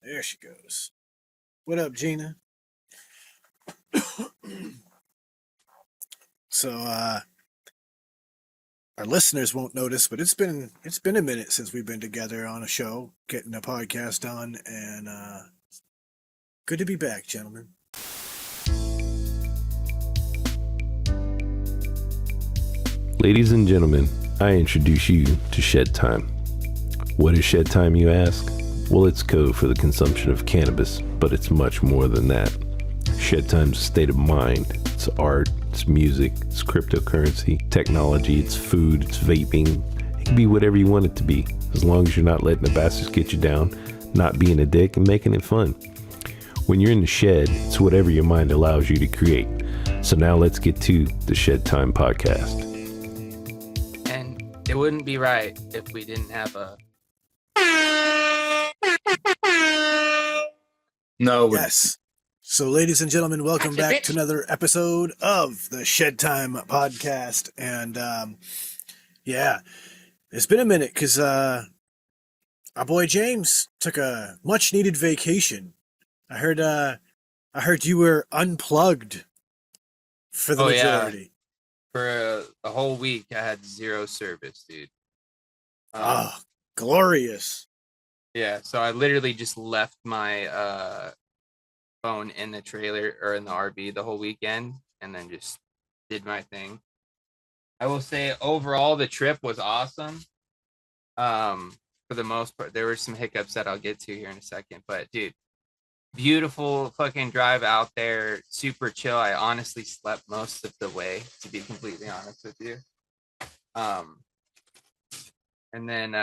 There she goes. What up, Gina? So our listeners won't notice, but it's been a minute since we've been together on a show, getting a podcast done, and good to be back, gentlemen. Ladies and gentlemen, I introduce you to Shedtime. What is Shedtime, you ask? Well, it's code for the consumption of cannabis, but it's much more than that. Shedtime's a state of mind. It's art, it's music, it's cryptocurrency, technology, it's food, it's vaping. It can be whatever you want it to be, as long as you're not letting the bastards get you down, not being a dick, and making it fun. When you're in the shed, it's whatever your mind allows you to create. So now let's get to the Shedtime podcast. And it wouldn't be right if we didn't have a... No. Yes. So, ladies and gentlemen, welcome back to another episode of the Shedtime podcast. And yeah, it's been a minute because our boy James took a much-needed vacation. I heard you were unplugged for the majority. Yeah. For a whole week, I had zero service, dude. Glorious. Yeah, so I literally just left my phone in the trailer or in the RV the whole weekend and then just did my thing. I will say overall the trip was awesome. For the most part, there were some hiccups that I'll get to here in a second, but dude, beautiful fucking drive out there, super chill. I honestly slept most of the way, to be completely honest with you. And then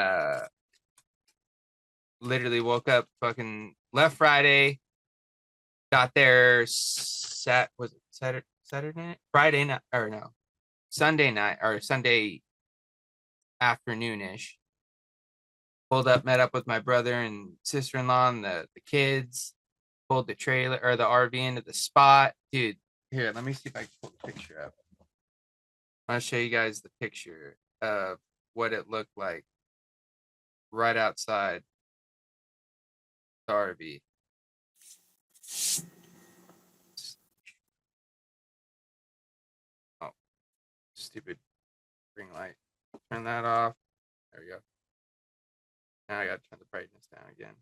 literally woke up, fucking left Friday, got there Friday night, or no, Sunday night, or Sunday afternoonish. Pulled up, met up with my brother and sister-in-law and the kids. Pulled the trailer or the RV into the spot. Dude, here, let me see if I can pull the picture up. I'll show you guys the picture of what it looked like right outside the RV. Oh, stupid ring light. Turn that off. There we go. Now I gotta turn the brightness down again.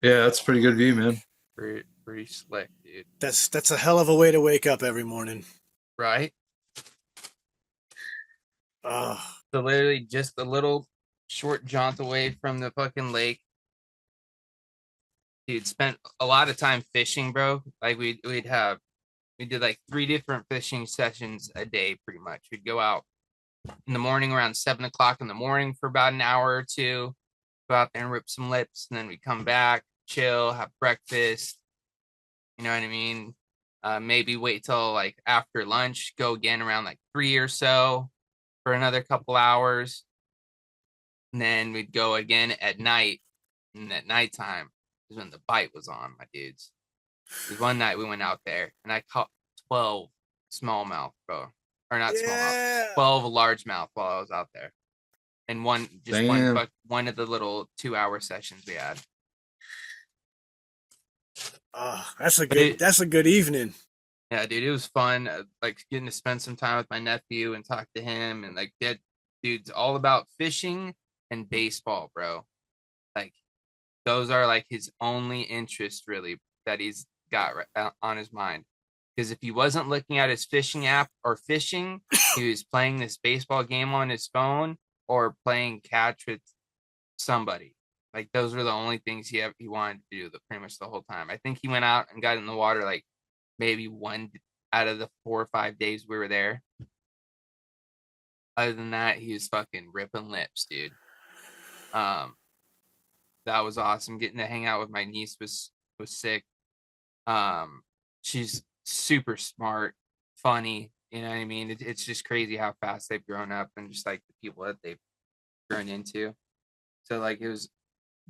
Yeah, that's a pretty good view, man. Pretty slick, dude. That's a hell of a way to wake up every morning. Right? So literally just a little short jaunt away from the fucking lake. Dude, spent a lot of time fishing, bro. Like we did like 3 different fishing sessions a day, pretty much. We'd go out in the morning around 7:00 in the morning for about an hour or two, go out there and rip some lips, and then we come back, chill, have breakfast. You know what I mean? Maybe wait till like after lunch, go again around like 3 or so for another couple hours. And then we'd go again at night. And at nighttime is when the bite was on, my dudes. Because one night we went out there and I caught 12 smallmouth, bro. Or not smallmouth, 12 largemouth while I was out there. And one of the little 2-hour sessions we had. That's a good evening. Yeah, dude, it was fun. Like getting to spend some time with my nephew and talk to him, and like that dude's all about fishing and baseball, bro. Like those are like his only interests really that he's got on his mind. Because if he wasn't looking at his fishing app or fishing, he was playing this baseball game on his phone or playing catch with somebody. Like those were the only things he wanted to do pretty much the whole time. I think he went out and got in the water like maybe 1 out of the 4 or 5 days we were there. Other than that, he was fucking ripping lips, dude. That was awesome. Getting to hang out with my niece was sick. She's super smart, funny. You know what I mean? It's just crazy how fast they've grown up and just like the people that they've grown into. So like it was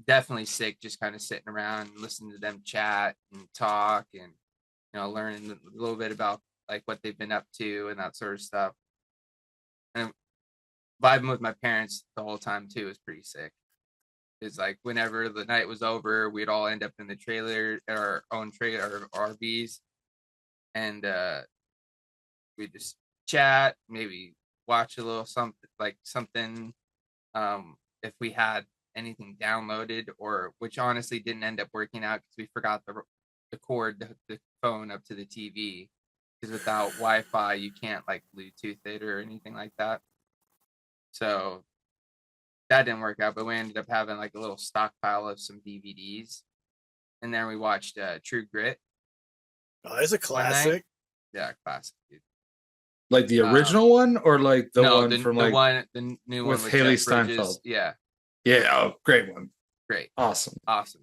definitely sick just kind of sitting around and listening to them chat and talk and learning a little bit about like what they've been up to and that sort of stuff. And vibing with my parents the whole time too was pretty sick. It's like whenever the night was over, we'd all end up in the trailer, our own trailer, our RVs, and we'd just chat, maybe watch a little something. If we had anything downloaded, or which honestly didn't end up working out because we forgot the cord, the phone up to the TV, because without Wi-Fi you can't like Bluetooth it or anything like that. So that didn't work out, but we ended up having like a little stockpile of some DVDs, and then we watched True Grit. Oh, it's a classic. Yeah, classic, dude. Like the original one, or like the one from the like one, the new one with Haley Jeff Bridges. Steinfeld? Yeah, Oh, great one. Great, awesome.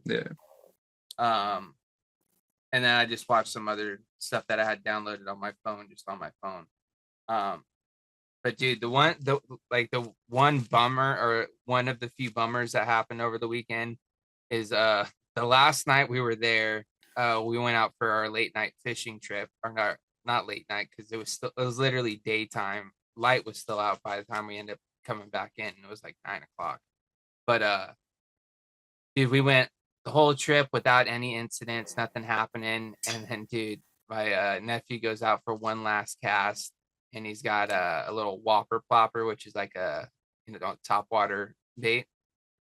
Yeah. And then I just watched some other stuff that I had downloaded on my phone, But dude, the one bummer, or one of the few bummers that happened over the weekend, is the last night we were there. We went out for our late night fishing trip, or not late night, because it was literally daytime. Light was still out by the time we ended up coming back in. It was like 9 o'clock. But dude, we went the whole trip without any incidents, nothing happening. And then, dude, my nephew goes out for one last cast, and he's got a little whopper plopper, which is like a top water bait.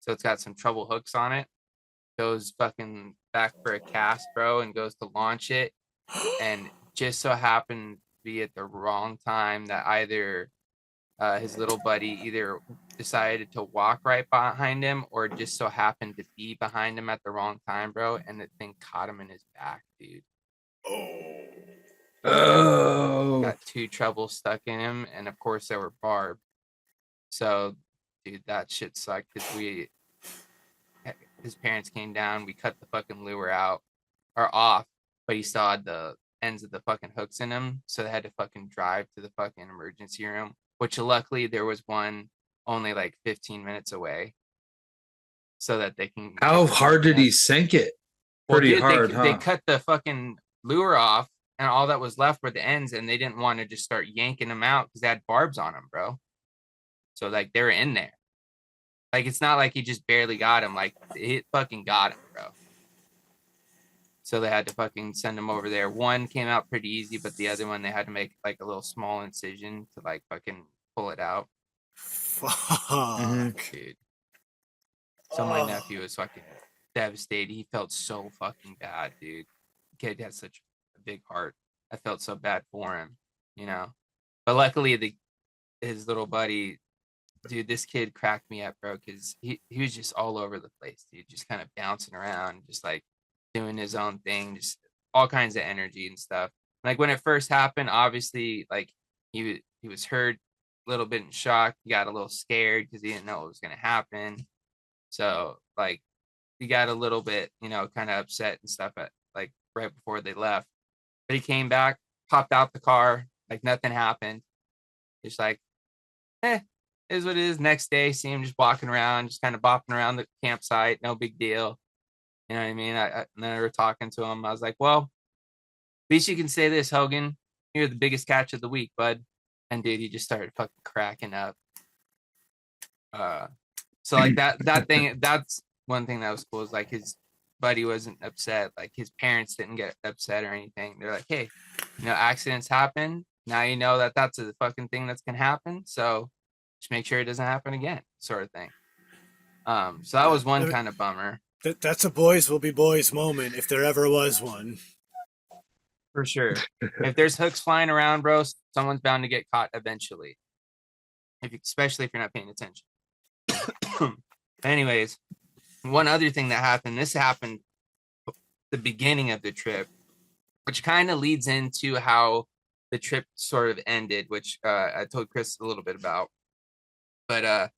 So it's got some treble hooks on it. Goes fucking back for a cast, bro, and goes to launch it, and just so happened to be at the wrong time that either his little buddy either decided to walk right behind him, or just so happened to be behind him at the wrong time, bro, and the thing caught him in his back, dude. Got 2 trebles stuck in him, and of course they were barbed. So, dude, that shit sucked, because his parents came down, we cut the fucking lure out, or off, but he still had the ends of the fucking hooks in him, so they had to fucking drive to the fucking emergency room, which luckily there was one only like 15 minutes away, so that they can. How hard did he sink it? Pretty hard, huh? They cut the fucking lure off, and all that was left were the ends, and they didn't want to just start yanking them out because they had barbs on them, bro. So like they were in there. Like, it's not like he just barely got him. Like, it fucking got him, bro. So they had to fucking send him over there. One came out pretty easy, but the other one, they had to make like a little small incision to like fucking pull it out. Fuck. Dude. So my nephew was fucking devastated. He felt so fucking bad, dude. Kid has such a big heart. I felt so bad for him, But luckily, his little buddy, dude, this kid cracked me up, bro, because he was just all over the place, dude, just kind of bouncing around, just like doing his own thing, just all kinds of energy and stuff. Like when it first happened, obviously, like he was hurt, a little bit in shock. He got a little scared because he didn't know what was going to happen. So like he got a little bit, kind of upset and stuff at like right before they left. But he came back, popped out the car, like nothing happened. Just like, is what it is. Next day, see him just walking around, just kind of bopping around the campsite. No big deal. You know what I mean? And then we were talking to him. I was like, well, at least you can say this, Hogan. You're the biggest catch of the week, bud. And dude, he just started fucking cracking up. So like that thing, that's one thing that was cool, is like his buddy wasn't upset. Like his parents didn't get upset or anything. They're like, hey, accidents happen. Now you know that that's a fucking thing that's gonna happen. So just make sure it doesn't happen again, sort of thing. So that was one kind of bummer. That's a boys will be boys moment, if there ever was one. For sure. If there's hooks flying around, bro, someone's bound to get caught eventually. Especially if you're not paying attention. Anyways, one other thing that happened, this happened the beginning of the trip, which kind of leads into how the trip sort of ended, which I told Chris a little bit about. But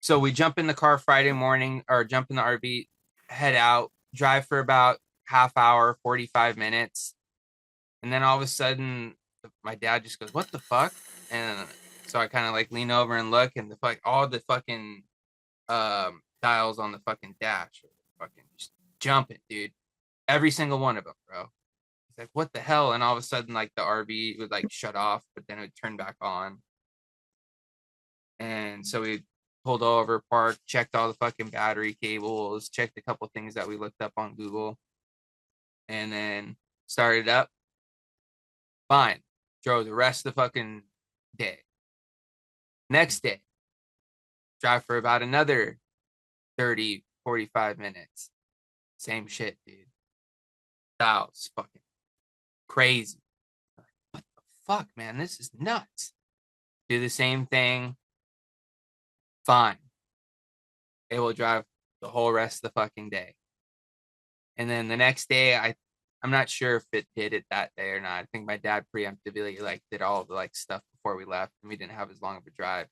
so we jump in the car Friday morning, or jump in the RV, head out, drive for about half hour, 45 minutes. And then all of a sudden, my dad just goes, what the fuck? And so I kind of like lean over and look, and all the fucking dials on the fucking dash are fucking just jumping, dude. Every single one of them, bro. It's like, what the hell? And all of a sudden, like the RV would like shut off, but then it would turn back on. And And so we pulled over, parked, checked all the fucking battery cables, checked a couple things that we looked up on Google, and then started up. Fine. Drove the rest of the fucking day. Next day, drive for about another 30, 45 minutes. Same shit, dude. That was fucking crazy. What the fuck, man? This is nuts. Do the same thing. Fine. It will drive the whole rest of the fucking day. And then the next day, I'm not sure if it did it that day or not. I think my dad preemptively like did all of the like stuff before we left, and we didn't have as long of a drive.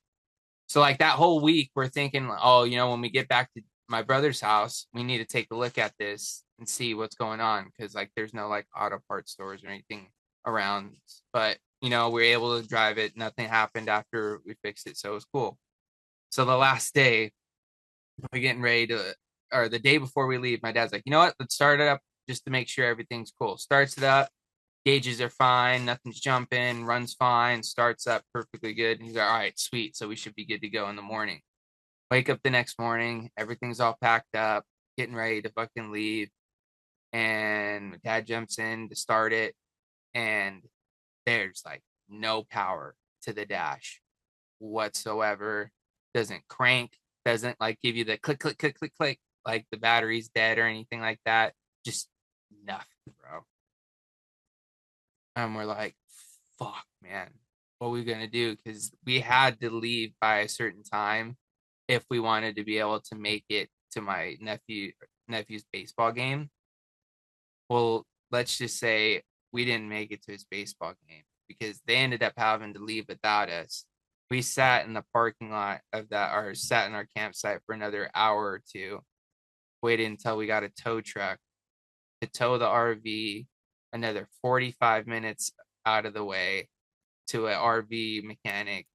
So like that whole week, we're thinking, oh, you know, when we get back to my brother's house, we need to take a look at this and see what's going on, because like there's no like auto parts stores or anything around. But you know, we were able to drive it. Nothing happened after we fixed it, so it was cool. So the last day, we're getting ready to, or the day before we leave, my dad's like, you know what? Let's start it up just to make sure everything's cool. Starts it up. Gauges are fine. Nothing's jumping. Runs fine. Starts up perfectly good. And he's like, all right, sweet. So we should be good to go in the morning. Wake up the next morning. Everything's all packed up. Getting ready to fucking leave. And my dad jumps in to start it. And there's like no power to the dash whatsoever. Doesn't crank. Doesn't like give you the click, click, click, click, click. Like the battery's dead or anything like that. Just nothing, bro. And we're like, fuck, man, what are we going to do? Because we had to leave by a certain time if we wanted to be able to make it to my nephew's baseball game. Well, let's just say we didn't make it to his baseball game because they ended up having to leave without us. We sat in the parking lot of that, or sat in our campsite for another hour or two, waited until we got a tow truck to tow the RV another 45 minutes out of the way to an RV mechanic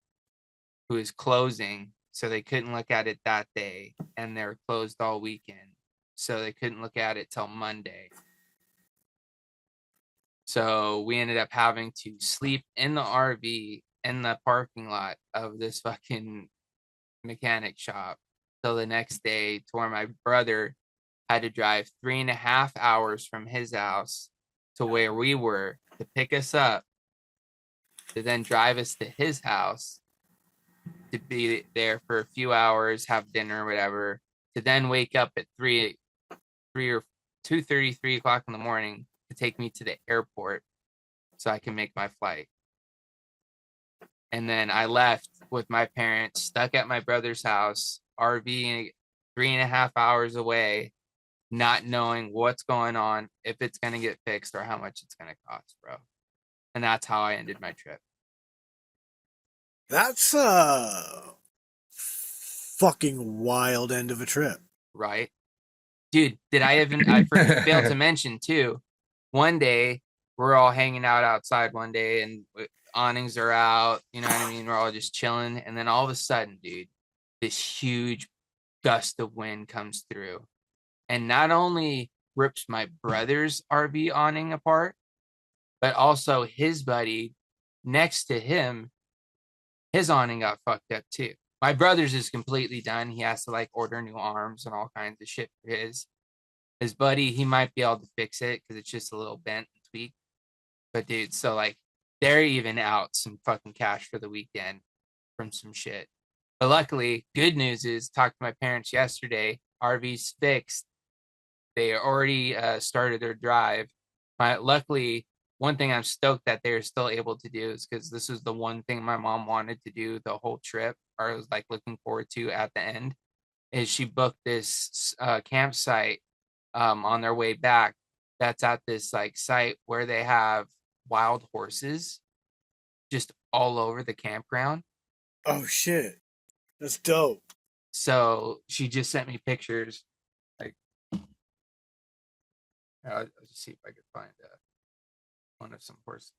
who is closing, so they couldn't look at it that day, and they're closed all weekend, so they couldn't look at it till Monday. So we ended up having to sleep in the RV in the parking lot of this fucking mechanic shop till the next day, to where my brother had to drive 3.5 hours from his house to where we were to pick us up, to then drive us to his house, to be there for a few hours, have dinner or whatever, to then wake up at 3 or 2:30, 3 o'clock in the morning to take me to the airport so I can make my flight. And then I left with my parents, stuck at my brother's house, RV 3.5 hours away, not knowing what's going on, if it's going to get fixed, or how much it's going to cost, bro. And that's how I ended my trip. That's a fucking wild end of a trip. Right? Dude, I failed to mention too, one day we're all hanging out outside one day, and awnings are out, you know what I mean? We're all just chilling. And then all of a sudden, dude, this huge gust of wind comes through. And not only rips my brother's RV awning apart, but also his buddy next to him, his awning got fucked up too. My brother's is completely done. He has to like order new arms and all kinds of shit for his. His buddy, he might be able to fix it because it's just a little bent and tweaked. But dude, so like they're even out some fucking cash for the weekend from some shit. But luckily, good news is, talked to my parents yesterday, RV's fixed. They already started their drive. Luckily, one thing I'm stoked that they're still able to do is because this was the one thing my mom wanted to do the whole trip, or was like looking forward to at the end, is she booked this campsite on their way back. That's at this like site where they have wild horses just all over the campground. Oh shit, that's dope. So she just sent me pictures. Like, I'll just see if I can find one of some horses.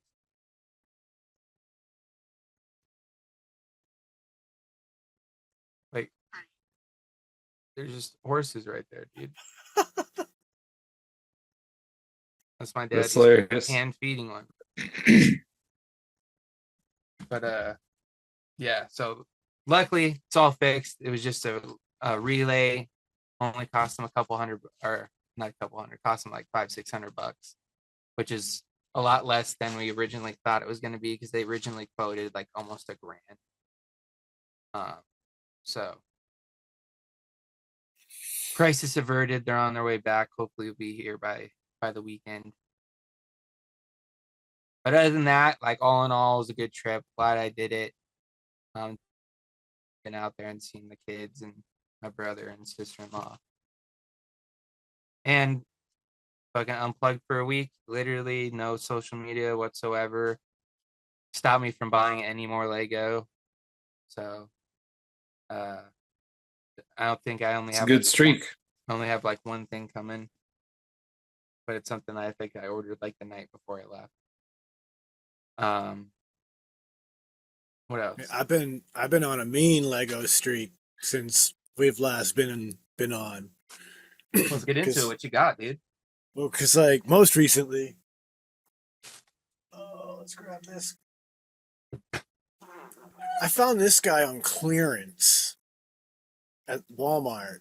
Like, there's just horses right there, dude. That's my dad. He's hand feeding one. But yeah, so luckily it's all fixed. It was just a relay. Only cost them a couple hundred, or not a couple hundred, cost them like $500-600, which is a lot less than we originally thought it was going to be, because they originally quoted like almost $1,000. So crisis averted. They're on their way back. Hopefully we'll be here by the weekend. But other than that, like all in all, it was a good trip. Glad I did it. Been out there and seen the kids and my brother and sister-in-law. And fucking unplugged for a week. Literally no social media whatsoever. Stopped me from buying any more Lego. So I don't think I only It's have a good streak. I only have like one thing coming. But it's something I think I ordered like the night before I left. What else? I've been on a mean Lego streak since we've last been on. Let's get into it. What you got, dude? Well, because like most recently, let's grab this. I found this guy on clearance at Walmart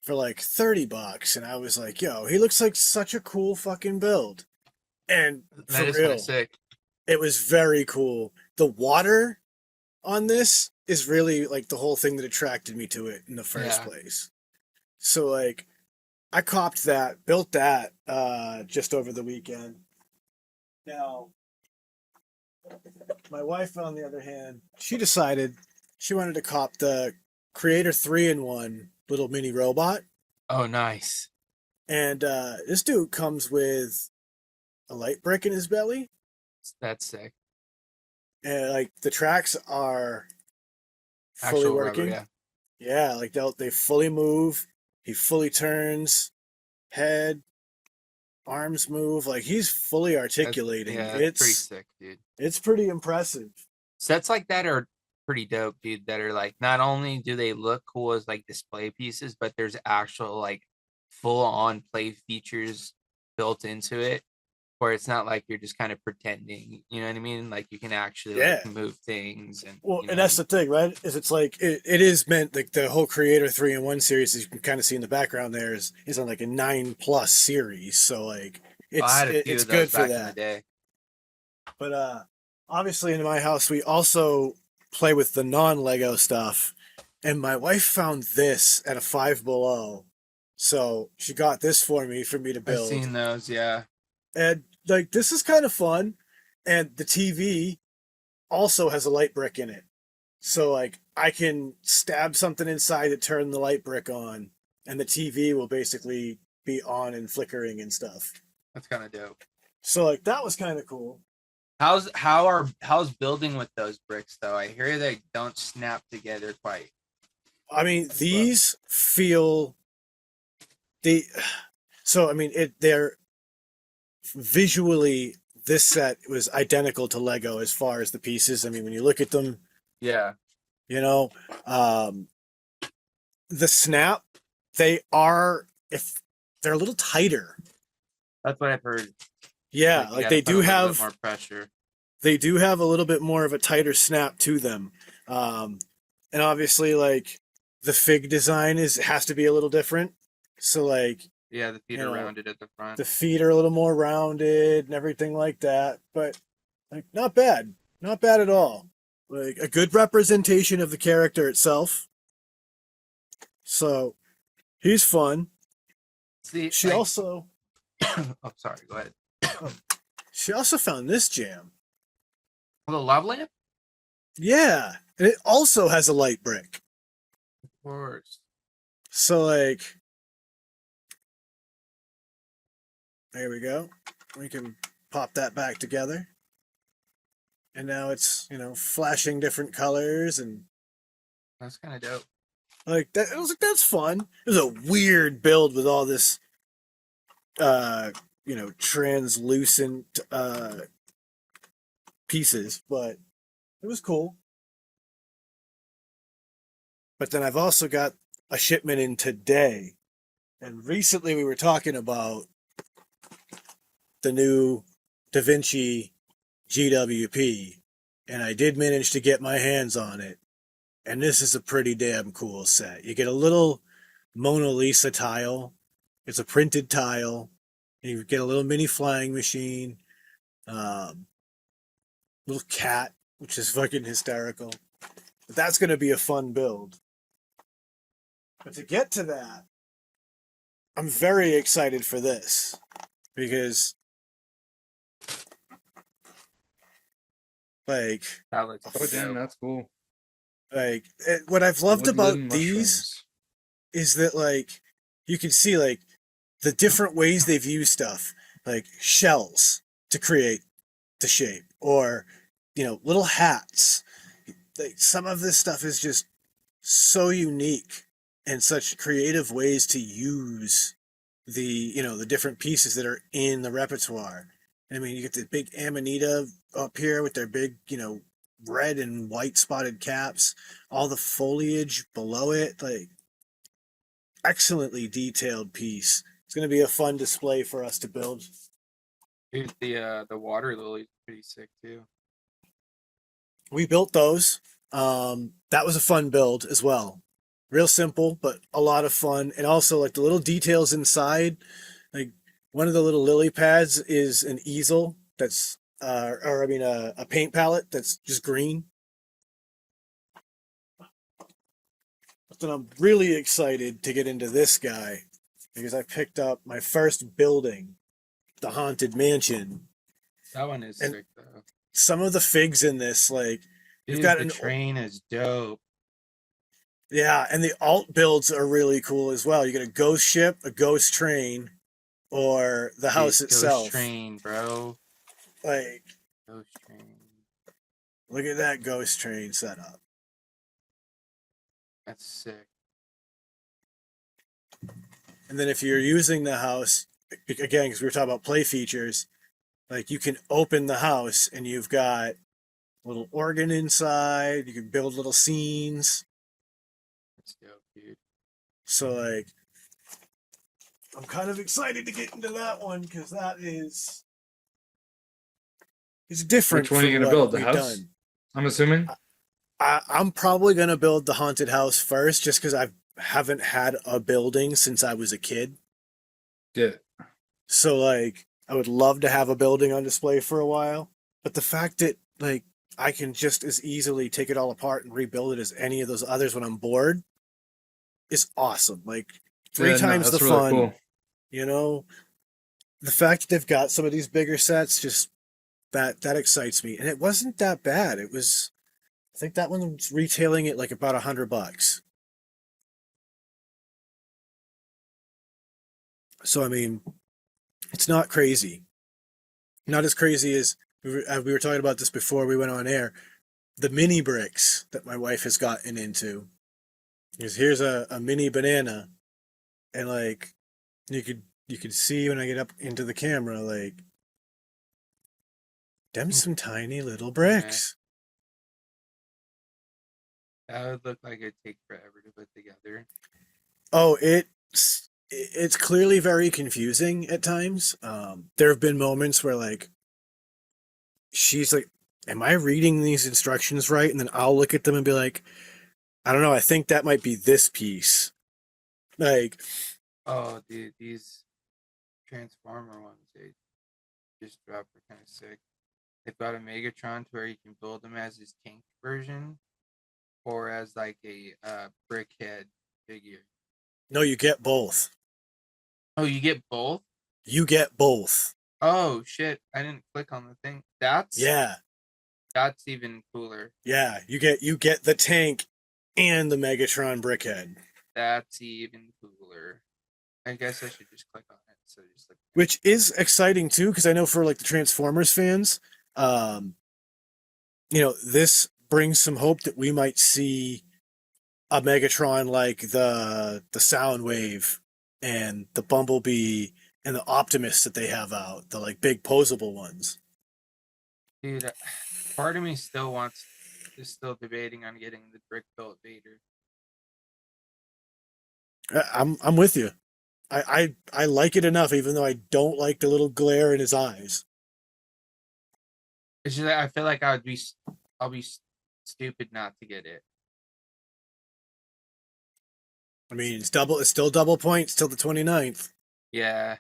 for like $30, and I was like, "Yo, he looks like such a cool fucking build." And That is for real, sick. it was very cool. The water on this is really like the whole thing that attracted me to it in the first place. So like, I copped that, built that just over the weekend. Now, my wife, on the other hand, she decided she wanted to cop the Creator 3-in-1 little mini robot. Oh, nice. And this dude comes with a light brick in his belly. That's sick. And like the tracks are fully Actual working. Rubber, yeah, like they fully move. He fully turns, head, arms move. Like he's fully articulating. It's pretty sick, dude. It's pretty impressive. Sets like that are pretty dope, dude. That are like, not only do they look cool as like display pieces, but there's actual like full on play features built into it, where it's not like you're just kind of pretending, you know what I mean? Like you can actually like, move things. And well, and that's the thing, right? Is it's like it is meant, like the whole Creator 3-in-1 series, as you can kind of see in the background there, is on like a 9+ series. So like it's good for that. In the day. But obviously in my house we also play with the non-Lego stuff, and my wife found this at a Five Below, so she got this for me to build. I've seen those, yeah. And like this is kind of fun, and the TV also has a light brick in it, so like I can stab something inside to turn the light brick on, and the TV will basically be on and flickering and stuff. That's kind of dope. So like that was kind of cool. How's building with those bricks though? I hear they don't snap together quite. I mean, these feel so I mean they're visually, this set was identical to Lego as far as the pieces. I mean, when you look at them, yeah, you know, the snap, they're a little tighter. That's what I've heard. Yeah, like they do have more pressure. They do have a little bit more of a tighter snap to them, and obviously, like the fig design has to be a little different. So, like, yeah, the feet are rounded at the front. The feet are a little more rounded and everything like that, but like not bad at all. Like a good representation of the character itself. So he's fun. See, she also. Oh, sorry. Go ahead. She also found this jam. The lava lamp? Yeah. And it also has a light brick. Of course. So, like, there we go. We can pop that back together. And now it's, flashing different colors, and that's kind of dope. Like that, I was like, that's fun. It was a weird build with all this translucent pieces, but it was cool. But then I've also got a shipment in today. And recently we were talking about the new Da Vinci GWP, and I did manage to get my hands on it. And this is a pretty damn cool set. You get a little Mona Lisa tile. It's a printed tile. And you get a little mini flying machine. Um, Little cat, which is fucking hysterical. But that's going to be a fun build. But to get to that, I'm very excited for this because, like, That looks Oh damn, that's cool. What I've loved about Woodland these mushrooms. is that, like, you can see, like, the different ways they've used stuff, like shells to create the shape, or, you know, little hats. Like, some of this stuff is just so unique and such creative ways to use the, you know, the different pieces that are in the repertoire. I mean, you get the big Amanita up here with their big, you know, red and white spotted caps, all the foliage below it, like, excellently detailed piece. It's going to be a fun display for us to build. Dude, the water lily's pretty sick too. We built those. That was a fun build as well. Real simple, but a lot of fun. And also, like, the little details inside. Like, one of the little lily pads is an easel that's, a paint palette that's just green. But I'm really excited to get into this guy because I picked up my first building, the Haunted Mansion. That one is And sick though. some of the figs in this, like, Dude, you've got the an train is dope. yeah, and the alt builds are really cool as well. You get a ghost ship, a ghost train, or the house Dude, itself. Ghost train, bro. Like, Ghost train. look at that ghost train setup. That's sick. And then if you're using the house, again, because we were talking about play features, like, you can open the house and you've got a little organ inside. You can build little scenes. That's dope, dude. So, like, I'm kind of excited to get into that one because that is it's different. Which one are you from gonna what build? The we've house? done. I'm assuming. I'm probably gonna build the haunted house first, just because I haven't had a building since I was a kid. Yeah. So, like, I would love to have a building on display for a while. But the fact that, like, I can just as easily take it all apart and rebuild it as any of those others when I'm bored is awesome. Like, three Yeah, no, times the that's really fun. cool. You know, the fact that they've got some of these bigger sets, just that excites me. And it wasn't that bad. It was, I think that one was retailing at like about $100. So, I mean, it's not crazy. Not as crazy as we were talking about this before we went on air. The mini bricks that my wife has gotten into. Because here's a mini banana, and, like, you could see when I get up into the camera, like, them some tiny little bricks. That would look like it'd take forever to put together. Oh, it's clearly very confusing at times. There have been moments where, like, she's like, "Am I reading these instructions right?" And then I'll look at them and be like, "I don't know. I think that might be this piece." Like, Oh, dude, these Transformer ones, they just dropped are kind of sick. They've got a Megatron to where you can build them as his tank version, or as like a brickhead figure. no, you get both. Oh, you get both? You get both. Oh shit! I didn't click on the thing. That's even cooler. Yeah. You get the tank and the Megatron brickhead, That's even cooler. I guess I should just click on it. So just like, which is exciting too, because I know for, like, the Transformers fans, this brings some hope that we might see a Megatron like the Soundwave and the Bumblebee and the Optimus that they have out, the, like, big posable ones. dude, part of me is still debating on getting the brick built Vader. I'm with you. I like it enough, even though I don't like the little glare in his eyes. It's just I feel like I'll be stupid not to get it. I mean, it's still double points till the 29th. Yeah.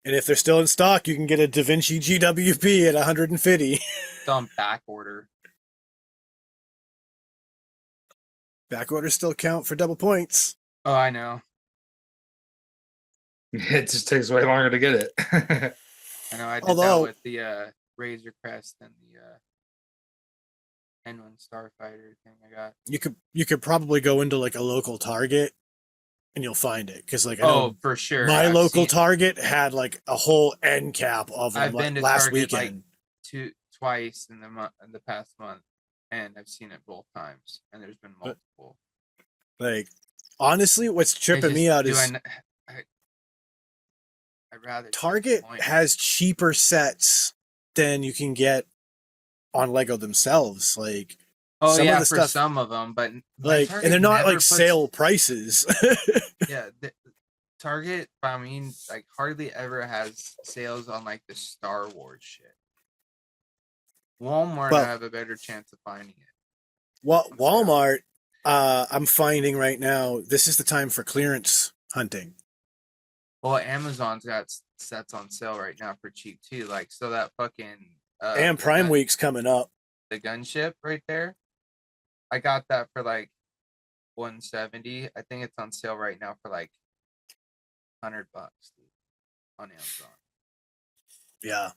And if they're still in stock, you can get a Da Vinci GWP at 150. It's on back order. Back orders still count for double points. Oh, I know. It just takes way longer to get it. I know. I did Although- that with the Razor Crest and the N1 Starfighter thing I got. You could probably go into like a local Target and you'll find it, because like I know Oh, for sure. my I've local seen- Target had like a whole end cap of them I've been to last Target, weekend. twice in the past month, and I've seen it both times, and there's been multiple. Like honestly, what's I tripping just- me out do is I'd rather Target disappoint. has cheaper sets than you can get on Lego themselves. Like Oh some of yeah, the for stuff- some of them, but like, Target and they're not never like puts- sale prices. Yeah, Target. I mean, like hardly ever has sales on like the Star Wars shit. Walmart, Well- I have a better chance of finding it. Walmart, I'm finding right now, this is the time for clearance hunting. Well, Amazon's got sets on sale right now for cheap too. Like, so that fucking And the Prime gun- Week's coming up. the gunship right there. I got that for like 170. I think it's on sale right now for like $100 dude, on Amazon. Yeah.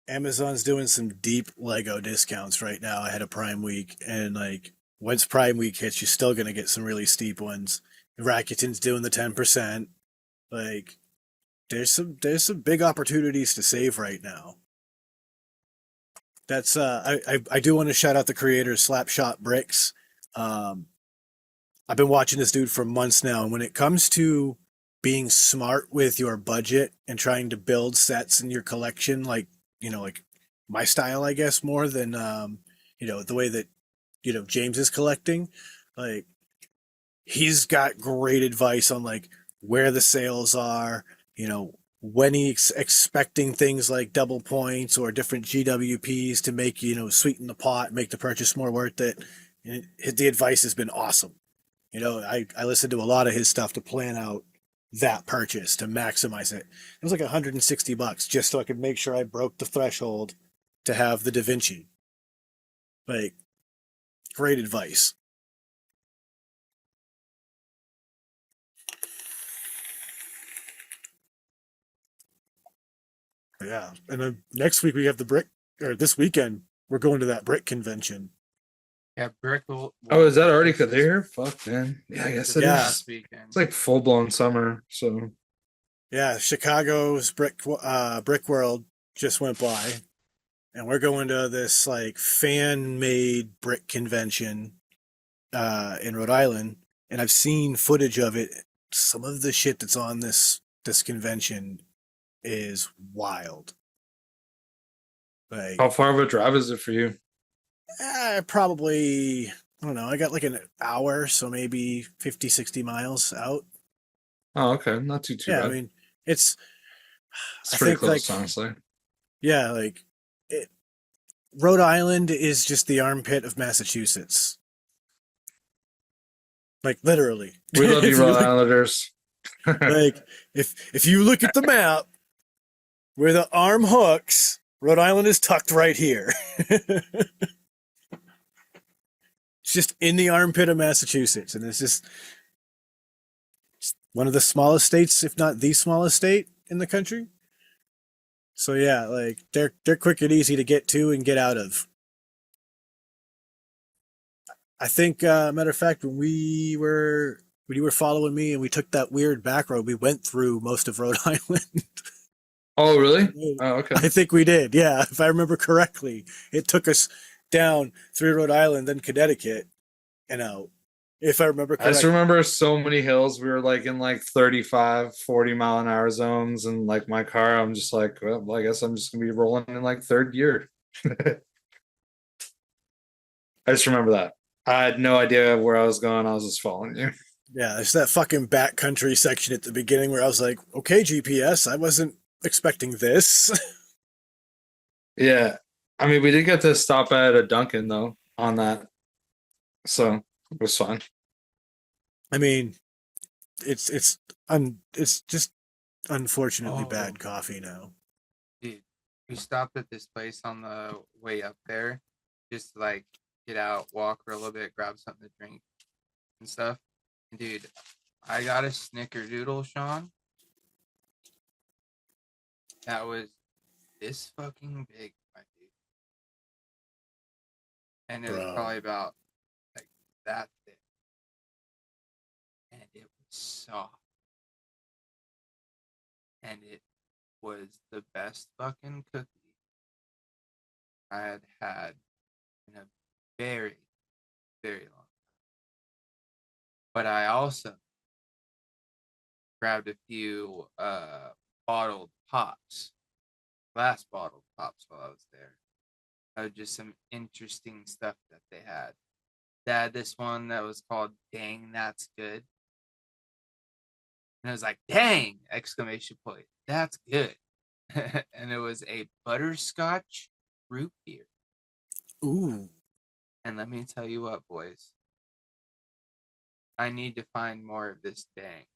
Amazon's doing some deep Lego discounts right now ahead of Prime Week. And like once Prime Week hits, you're still gonna get some really steep ones. Rakuten's doing the 10%. Like there's some big opportunities to save right now. That's I do want to shout out the creator Slapshot Bricks. I've been watching this dude for months now, and when it comes to being smart with your budget and trying to build sets in your collection, like like my style, I guess, more than the way that James is collecting, like he's got great advice on like where the sales are, when he's expecting things like double points or different GWPs to make, sweeten the pot, make the purchase more worth it. And the advice has been awesome. I listened to a lot of his stuff to plan out that purchase to maximize it. It was like $160 just so I could make sure I broke the threshold to have the Da Vinci. Like, great advice. Yeah, and then next week we have this weekend we're going to that brick convention. Yeah, Brick will. Oh, is that already there? Fuck, man. Yeah, I guess it is. Last weekend. It's like full blown summer. So Yeah, Chicago's brick World just went by, and we're going to this like fan made brick convention in Rhode Island, and I've seen footage of it. Some of the shit that's on this convention is wild. Like, how far of a drive is it for you? probably, I don't know. I got like an hour, so maybe 50, 60 miles out. Oh, okay. Not too Yeah, bad. I mean, it's I pretty think, close, like, honestly. yeah, like Rhode Island is just the armpit of Massachusetts. Like literally. We love If you, Rhode look- Islanders. Like if you look at the map where the arm hooks, Rhode Island is tucked right here. It's just in the armpit of Massachusetts, and it's just one of the smallest states, if not the smallest state in the country. So yeah, like they're quick and easy to get to and get out of. I think, matter of fact, when you were following me and we took that weird back road, we went through most of Rhode Island. Oh, really? Oh, okay. I think we did. Yeah, if I remember correctly, it took us down through Rhode Island, then Connecticut, and out. If I remember I correctly. just remember so many hills. We were like in like 35, 40 mile an hour zones. And like my car, I'm just like, well, I guess I'm just going to be rolling in like third gear. I just remember that. I had no idea where I was going. I was just following you. Yeah, there's that fucking backcountry section at the beginning where I was like, okay, GPS, I wasn't expecting this. Yeah. I mean, we did get to stop at a Dunkin' though on that. So it was fun. I mean, it's just unfortunately Oh, bad coffee now. dude, we stopped at this place on the way up there, just to, like, get out, walk for a little bit, grab something to drink and stuff. And dude, I got a snickerdoodle, Sean. That was this fucking big, my dude. And it was Bro. probably about like that thick. And it was soft. And it was the best fucking cookie I had had in a very, very long time. But I also grabbed a few bottled pops, glass bottled pops while I was there. Just some interesting stuff that they had. They had this one that was called Dang That's Good. And I was like, dang! Exclamation point. That's good. And it was a butterscotch root beer. Ooh. And let me tell you what, boys. I need to find more of this dang.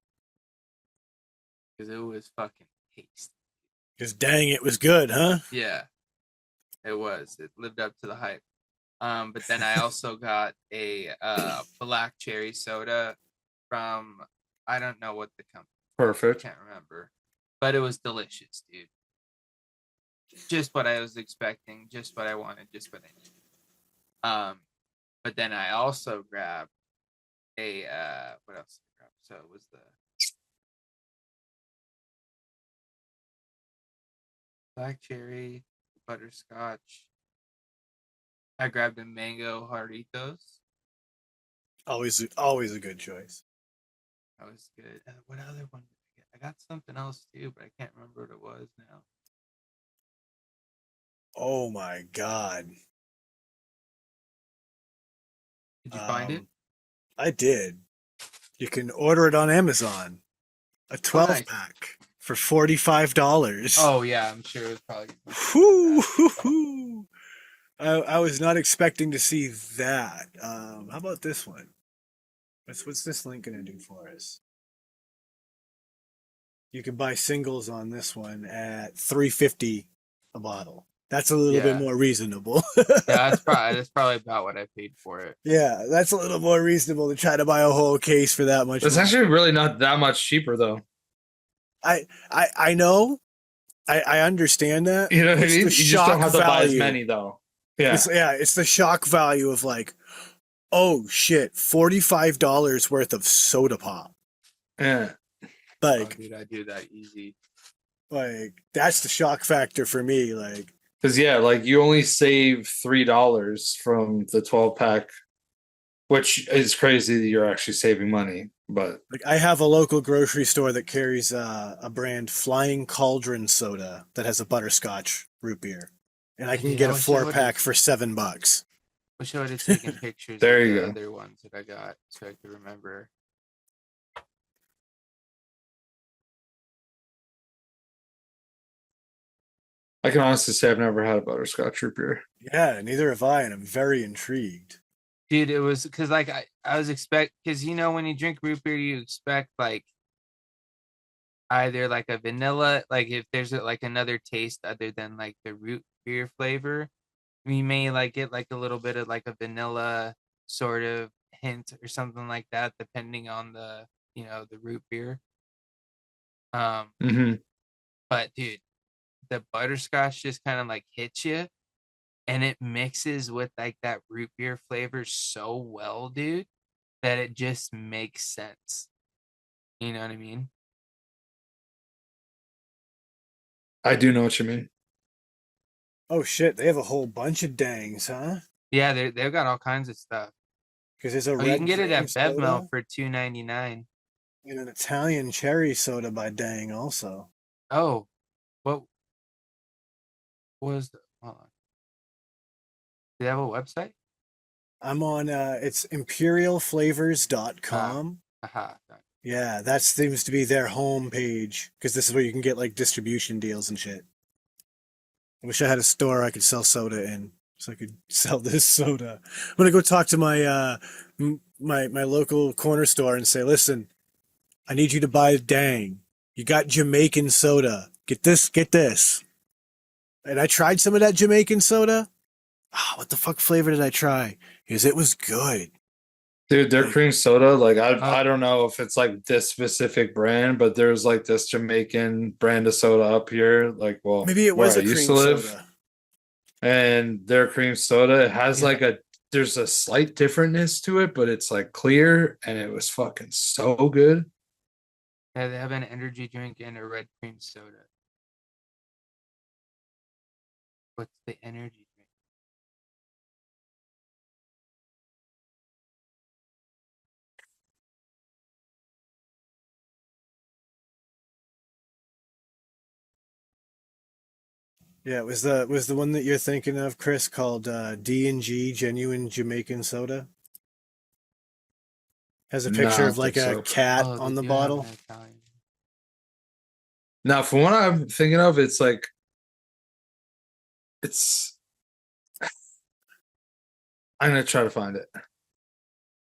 Because it was fucking tasty. Because dang, it was good, huh? Yeah. It was. It lived up to the hype. But then I also got a black cherry soda from, I don't know what the company. Perfect. I can't remember. But it was delicious, dude. Just what I was expecting, just what I wanted, just what I needed. But then I also grabbed a what else did I grab? So it was the black cherry, butterscotch. I grabbed a mango Jarritos. Always a good choice. That was good. What other one did I get? I got something else too, but I can't remember what it was now. Oh my god. Did you find it? I did. You can order it on Amazon. A 12 nice. pack for $45. Oh yeah, I'm sure it was probably. Whoo! I was not expecting to see that. How about this one? What's this link gonna do for us? You can buy singles on this one at $3.50 a bottle. That's a little bit more reasonable. Yeah, that's probably about what I paid for it. Yeah, that's a little more reasonable to try to buy a whole case for that much. It's actually really not that much cheaper though. I know. I understand that. You know what I It's mean? the You just don't have to buy as value. many though. Yeah. It's the shock value of like, oh shit, $45 worth of soda pop. Yeah. Like, dude, I do that easy. Like that's the shock factor for me. Like, because yeah, like you only save $3 from the 12 pack, which is crazy that you're actually saving money. But like I have a local grocery store that carries a brand Flying Cauldron soda that has a butterscotch root beer, and I can get a 4-pack for $7. Wish I would have taken pictures there of you the go. other ones that I got so I could remember. I can honestly say I've never had a butterscotch root beer. Yeah, neither have I, and I'm very intrigued. Dude, it was because like I was because you know when you drink root beer you expect like either like a vanilla, like if there's like another taste other than like the root beer flavor, we may like get like a little bit of like a vanilla sort of hint or something like that depending on the the root beer. But dude, the butterscotch just kind of like hits you and it mixes with like that root beer flavor so well, dude, that it just makes sense. You know what I mean? I do know what you mean. Oh shit, they have a whole bunch of dangs, huh? Yeah, they've got all kinds of stuff. Because there's a you can get it at Bevmel for $2.99. And an Italian cherry soda by Dang also. Oh, what was the? Hold on. Do they have a website? I'm on it's imperialflavors.com. Yeah, that seems to be their home page because this is where you can get like distribution deals and shit. I wish I had a store I could sell soda in so I could sell this soda. I'm gonna go talk to my my local corner store and say, listen, I need you to buy Dang. You got Jamaican soda. Get this, get this. And I tried some of that Jamaican soda. Ah, what the fuck flavor did I try? Because it was good. Dude, their Like, cream soda, like Uh, I don't know if it's like this specific brand, but there's like this Jamaican brand of soda up here, like well, maybe it where was I a used to cream live, soda. and their cream soda it has Yeah. like there's a slight differentness to it, but it's like clear and it was fucking so good. Yeah, they have an energy drink and a red cream soda. What's the energy drink? Yeah, it was the one that you're thinking of, Chris, called D&G Genuine Jamaican Soda. Has a No, I picture of don't like think a so. cat Oh, they on the do have an bottle. Italian. Now, from what I'm thinking of, it's like it's. I'm gonna try to find it.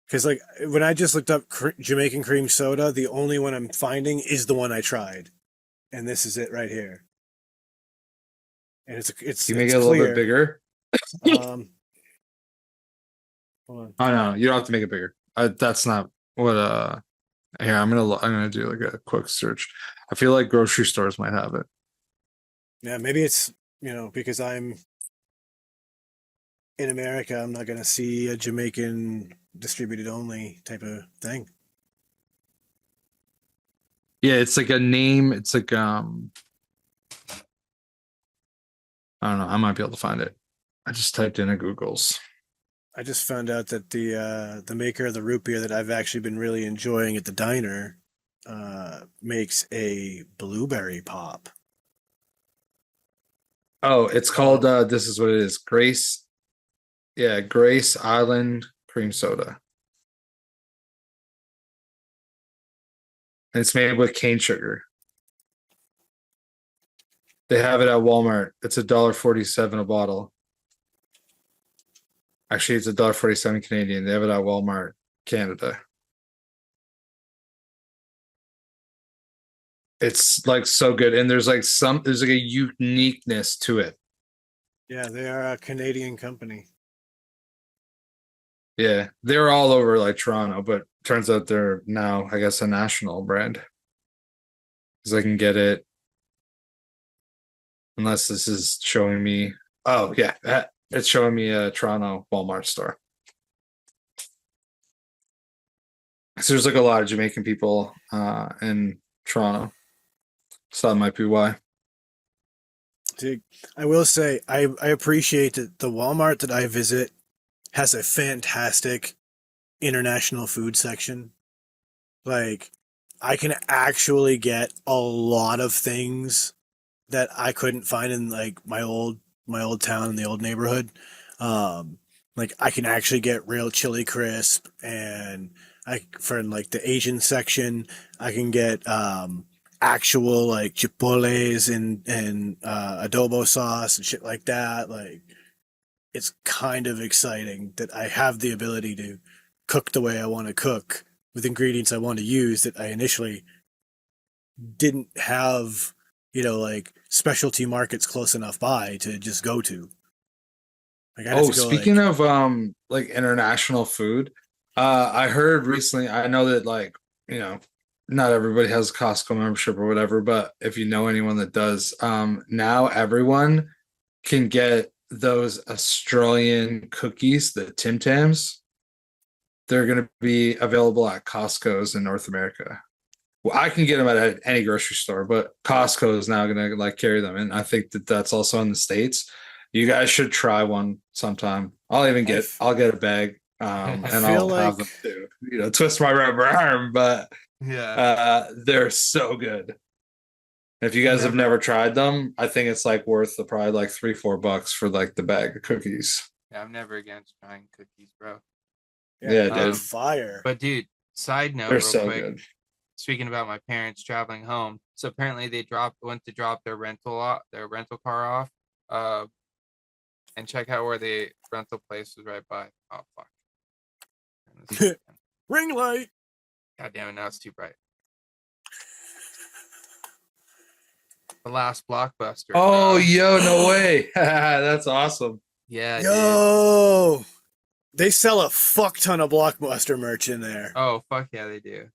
Because like when I just looked up Jamaican cream soda, the only one I'm finding is the one I tried, and this is it right here. And Can you make it it's a little bit clear. bigger? Um, hold on. Oh no, you don't have to make it bigger. That's not what. Here I'm gonna do like a quick search. I feel like grocery stores might have it. Yeah, maybe it's because I'm in America, I'm not gonna see a Jamaican distributed only type of thing. Yeah, it's like a name. It's like I don't know. I might be able to find it. I just typed in a Google's. I just found out that the maker of the root beer that I've actually been really enjoying at the diner makes a blueberry pop. Oh, it's called this is what it is. Grace. Yeah, Grace Island cream soda. And it's made with cane sugar. They have it at Walmart. It's $1.47 a bottle. Actually, it's $1.47 Canadian. They have it at Walmart, Canada. It's like so good, and there's like a uniqueness to it. Yeah, they are a Canadian company. Yeah, they're all over like Toronto, but turns out they're now, I guess, a national brand because I can get it. Unless this is showing me. Oh yeah, it's showing me a Toronto Walmart store. So there's like a lot of Jamaican people in Toronto, so that might be why. See, I will say I appreciate that the Walmart that I visit has a fantastic international food section. Like I can actually get a lot of things that I couldn't find in like my old town in the old neighborhood. Um, like I can actually get real chili crisp, and I for like the Asian section, I can get actual like chipotles and adobo sauce and shit like that. Like it's kind of exciting that I have the ability to cook the way I want to cook with ingredients I want to use that I initially didn't have, like specialty markets close enough by to just go to. Like I'd have Oh, to go speaking like, of like international food, I heard recently. I know that like you know, not everybody has a Costco membership or whatever, but if you know anyone that does, now everyone can get those Australian cookies, the Tim Tams. They're going to be available at Costco's in North America. Well, I can get them at any grocery store, but Costco is now going to like carry them, and I think that that's also in the States. You guys should try one sometime. I'll get a bag, I and feel I'll have like them too. Twist my rubber arm, but Yeah, they're so good. If you I've guys have never. never tried them, I think it's like worth the probably like $3-4 for like the bag of cookies. Yeah, I'm never against trying cookies, bro. yeah, Yeah, they're dude, fire. But dude, side note, they're real so quick. good. Speaking about my parents traveling home, so apparently they went to drop their rental car off, and check out where the rental place was right by. Oh fuck! Ring light. God damn it, now it's too bright. The last Blockbuster. Oh, bro. yo, no way. That's awesome. Yeah, dude. Yo, they sell a fuck ton of Blockbuster merch in there. Oh, fuck yeah, they do.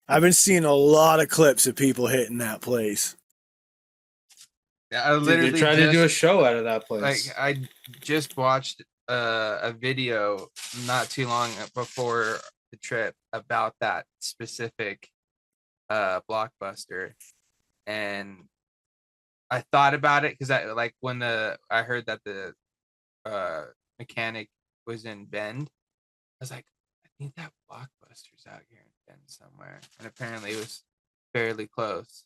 I've been seeing a lot of clips of people hitting that place. Yeah, I Dude, literally they tried to do a show out of that place. like I just watched a video not too long before the trip about that specific Blockbuster, and I thought about it because I like when I heard that the mechanic was in Bend. I was like, I think that Blockbuster's out here in Bend somewhere, and apparently it was fairly close.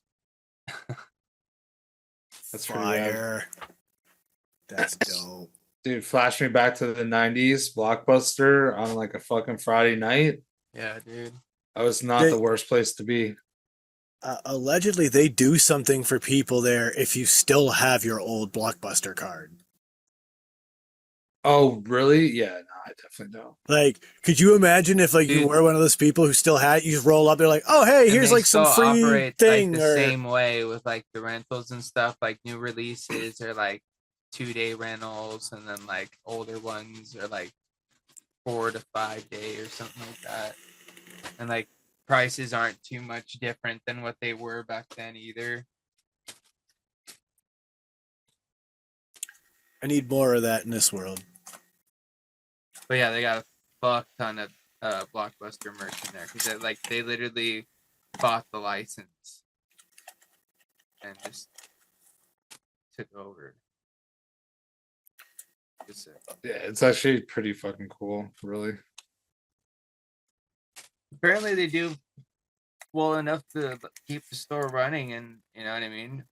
That's pretty rad. Fire. That's dope. Dude, flash me back to the 90s, Blockbuster on like a fucking Friday night. Yeah, dude. That was not the worst place to be. Allegedly, they do something for people there if you still have your old Blockbuster card. Oh, really? Yeah, no, I definitely don't. Like, could you imagine if like you Dude. were one of those people who still had it, you just roll up, they're like, oh hey, And here's they like some still free operate, thing like, the or same way with like the rentals and stuff, like new releases are like 2-day rentals, and then like older ones are like 4 to 5 day or something like that. And like prices aren't too much different than what they were back then either. I need more of that in this world. But yeah, they got a fuck ton of Blockbuster merch in there because they literally bought the license and just took over. Yeah, it's actually pretty fucking cool, really. Apparently they do well enough to keep the store running, and you know what I mean.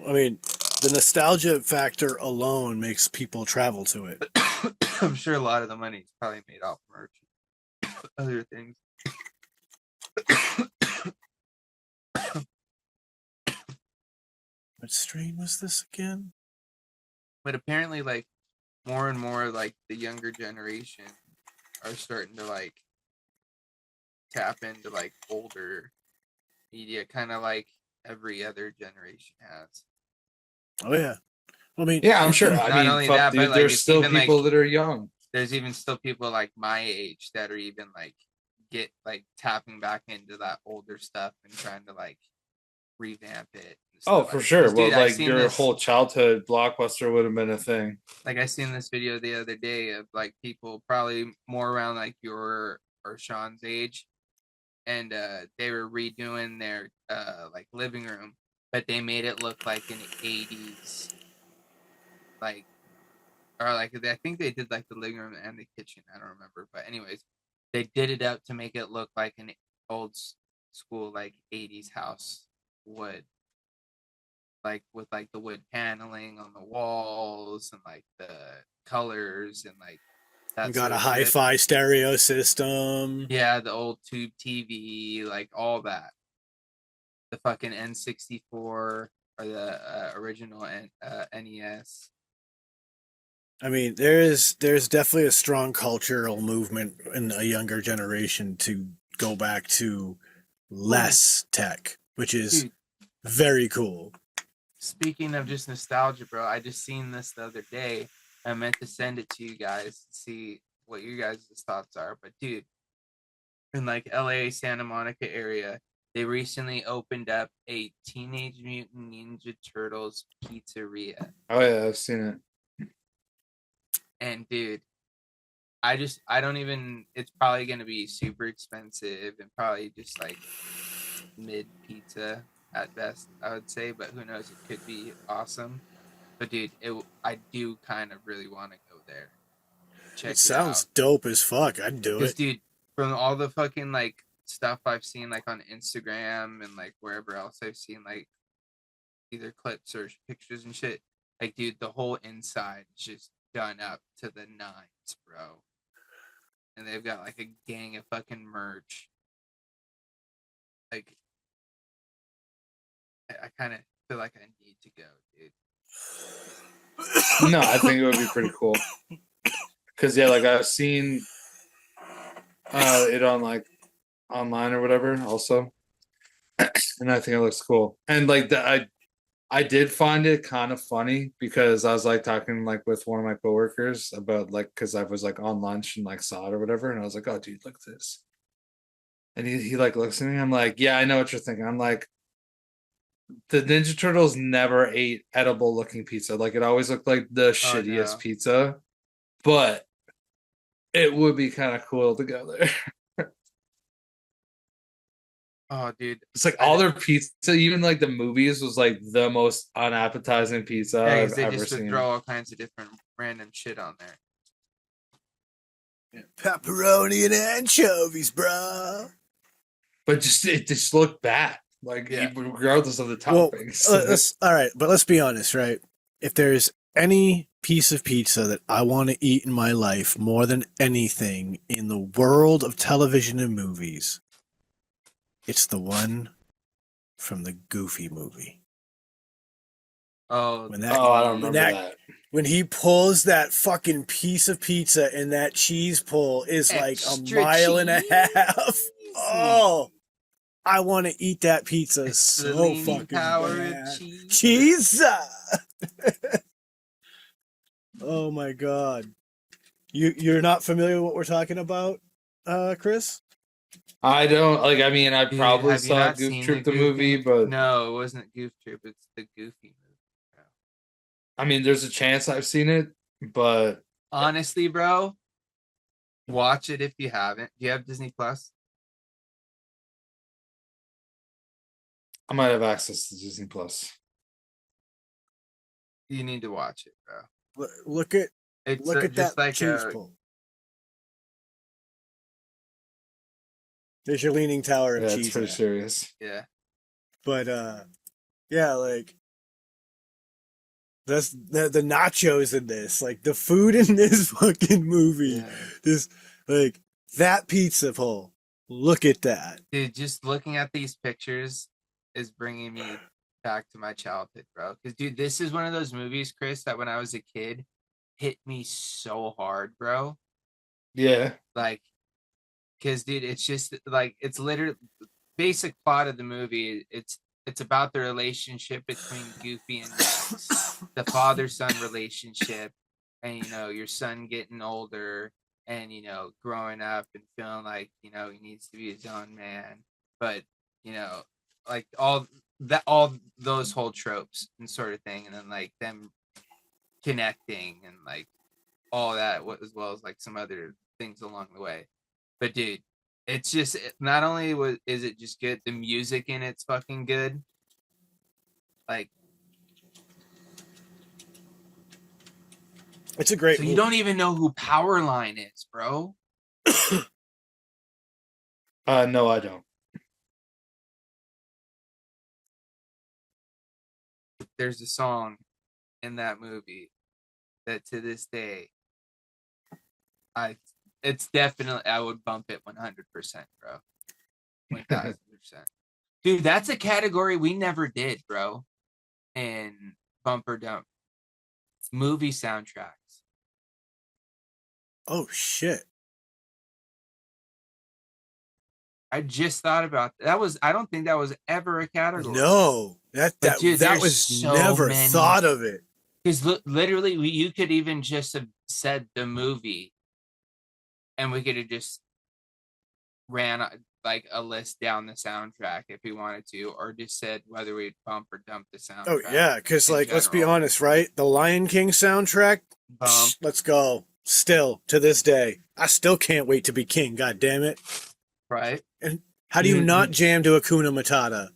I mean, the nostalgia factor alone makes people travel to it. I'm sure a lot of the money is probably made off merch, other things. What strain was this again? But apparently, like more and more, like the younger generation are starting to like tap into like older media, kind of like every other generation has. Oh yeah. I mean, yeah, I'm sure. Not I mean, only fuck, that, dude, but like there's it's still even people like that are young. there's even still people like my age that are even like get like tapping back into that older stuff and trying to like revamp it. Oh, Stuff. for sure. Well, Dude, I've like seen your this, whole childhood, Blockbuster would have been a thing. like I seen this video the other day of like people probably more around like your or Sean's age, and they were redoing their like living room, but they made it look like an 80s like, or like I think they did like the living room and the kitchen. I don't remember, but anyways, they did it up to make it look like an old school like 80s house would, like with like the wood paneling on the walls and like the colors and like that. you got sort a of shit. hi-fi stereo system. Yeah, the old tube TV, like all that. The fucking N64 or the original NES. I mean, there's definitely a strong cultural movement in a younger generation to go back to less tech, which is Dude, very cool. speaking of just nostalgia, bro, I just seen this the other day. I meant to send it to you guys to see what your guys' thoughts are. But dude, in like LA, Santa Monica area, they recently opened up a Teenage Mutant Ninja Turtles pizzeria. Oh yeah, I've seen it. And dude, I don't even, it's probably going to be super expensive and probably just like mid pizza at best, I would say, but who knows, it could be awesome. But dude, I do kind of really want to go there. Check It sounds dope as fuck. I'd do because it. dude, from all the fucking like stuff I've seen like on Instagram and like wherever else I've seen like either clips or pictures and shit, like dude, the whole inside is just done up to the nines, bro. And they've got like a gang of fucking merch. Like, I kind of feel like I need to go, dude. No, I think it would be pretty cool. Because yeah, like I've seen it on like online or whatever also, and I think it looks cool. And like I did find it kind of funny because I was like talking like with one of my coworkers about like because I was like on lunch and like saw it or whatever, and I was like, oh dude, look at this. And he like looks at me. I'm like, yeah, I know what you're thinking. I'm like, the Ninja Turtles never ate edible looking pizza. Like it always looked like the Oh shittiest no. pizza, but it would be kind of cool to go there. Oh, dude. It's like all their pizza, even like the movies, was like the most unappetizing pizza Yeah, I've because they ever just would seen. throw all kinds of different random shit on there. Pepperoni and anchovies, bro. But just it just looked bad. Like Yeah. regardless of the Well, toppings. all right, but let's be honest, right? If there's any piece of pizza that I want to eat in my life more than anything in the world of television and movies, it's the one from the Goofy movie. Oh, When that, Oh, I don't when remember that, that. when he pulls that fucking piece of pizza and that cheese pull is like a Extra mile and a half. cheesy. Oh, I want to eat that pizza It's the so leaning fucking power of bad. cheese. Cheese. Oh my god. You're not familiar with what we're talking about, Chris? I don't like. I mean, I Dude, probably have you saw not Goof seen Troop the the Goofy? movie, but No, it wasn't Goof Troop. It's the Goofy movie. Bro. I mean, there's a chance I've seen it, but Honestly, bro, watch it if you haven't. Do you have Disney Plus? I might have access to Disney Plus. You need to watch it, bro. Look at It's look at just that like cheese a pull. There's your leaning tower of Yeah, it's cheese. pretty serious. yeah. But yeah, like that's the nachos in this, like the food in this fucking movie. Yeah. This like that pizza pull. Look at that. Dude, just looking at these pictures is bringing me back to my childhood, bro. Because, dude, this is one of those movies, Chris, that when I was a kid hit me so hard, bro. Yeah. Like, because, dude, it's just like it's literally basic plot of the movie. It's about the relationship between Goofy and Max, the father-son relationship, and your son getting older and growing up and feeling like he needs to be his own man, but like all those whole tropes and sort of thing, and then like them connecting and like all that, as well as like some other things along the way. But dude, it's just not only is it just good, the music in it's fucking good. Like, It's a great so movie. you don't even know who Powerline is, bro. No, I don't. There's a song in that movie that to this day it's definitely, I would bump it 100%, bro. 1000%. Dude, that's a category we never did, bro. And bumper dump. It's movie soundtracks. Oh shit. I just thought about that. I don't think that was ever a category. No, that dude, was so never many. thought of it. Because literally, you could even just have said the movie, and we could have just ran like a list down the soundtrack if we wanted to, or just said whether we'd bump or dump the soundtrack. Oh yeah, because like let's be general. honest, right? The Lion King soundtrack. Bump. Let's go. Still to this day, I still can't wait to be king. God damn it! Right? And how do you not jam to Hakuna Matata?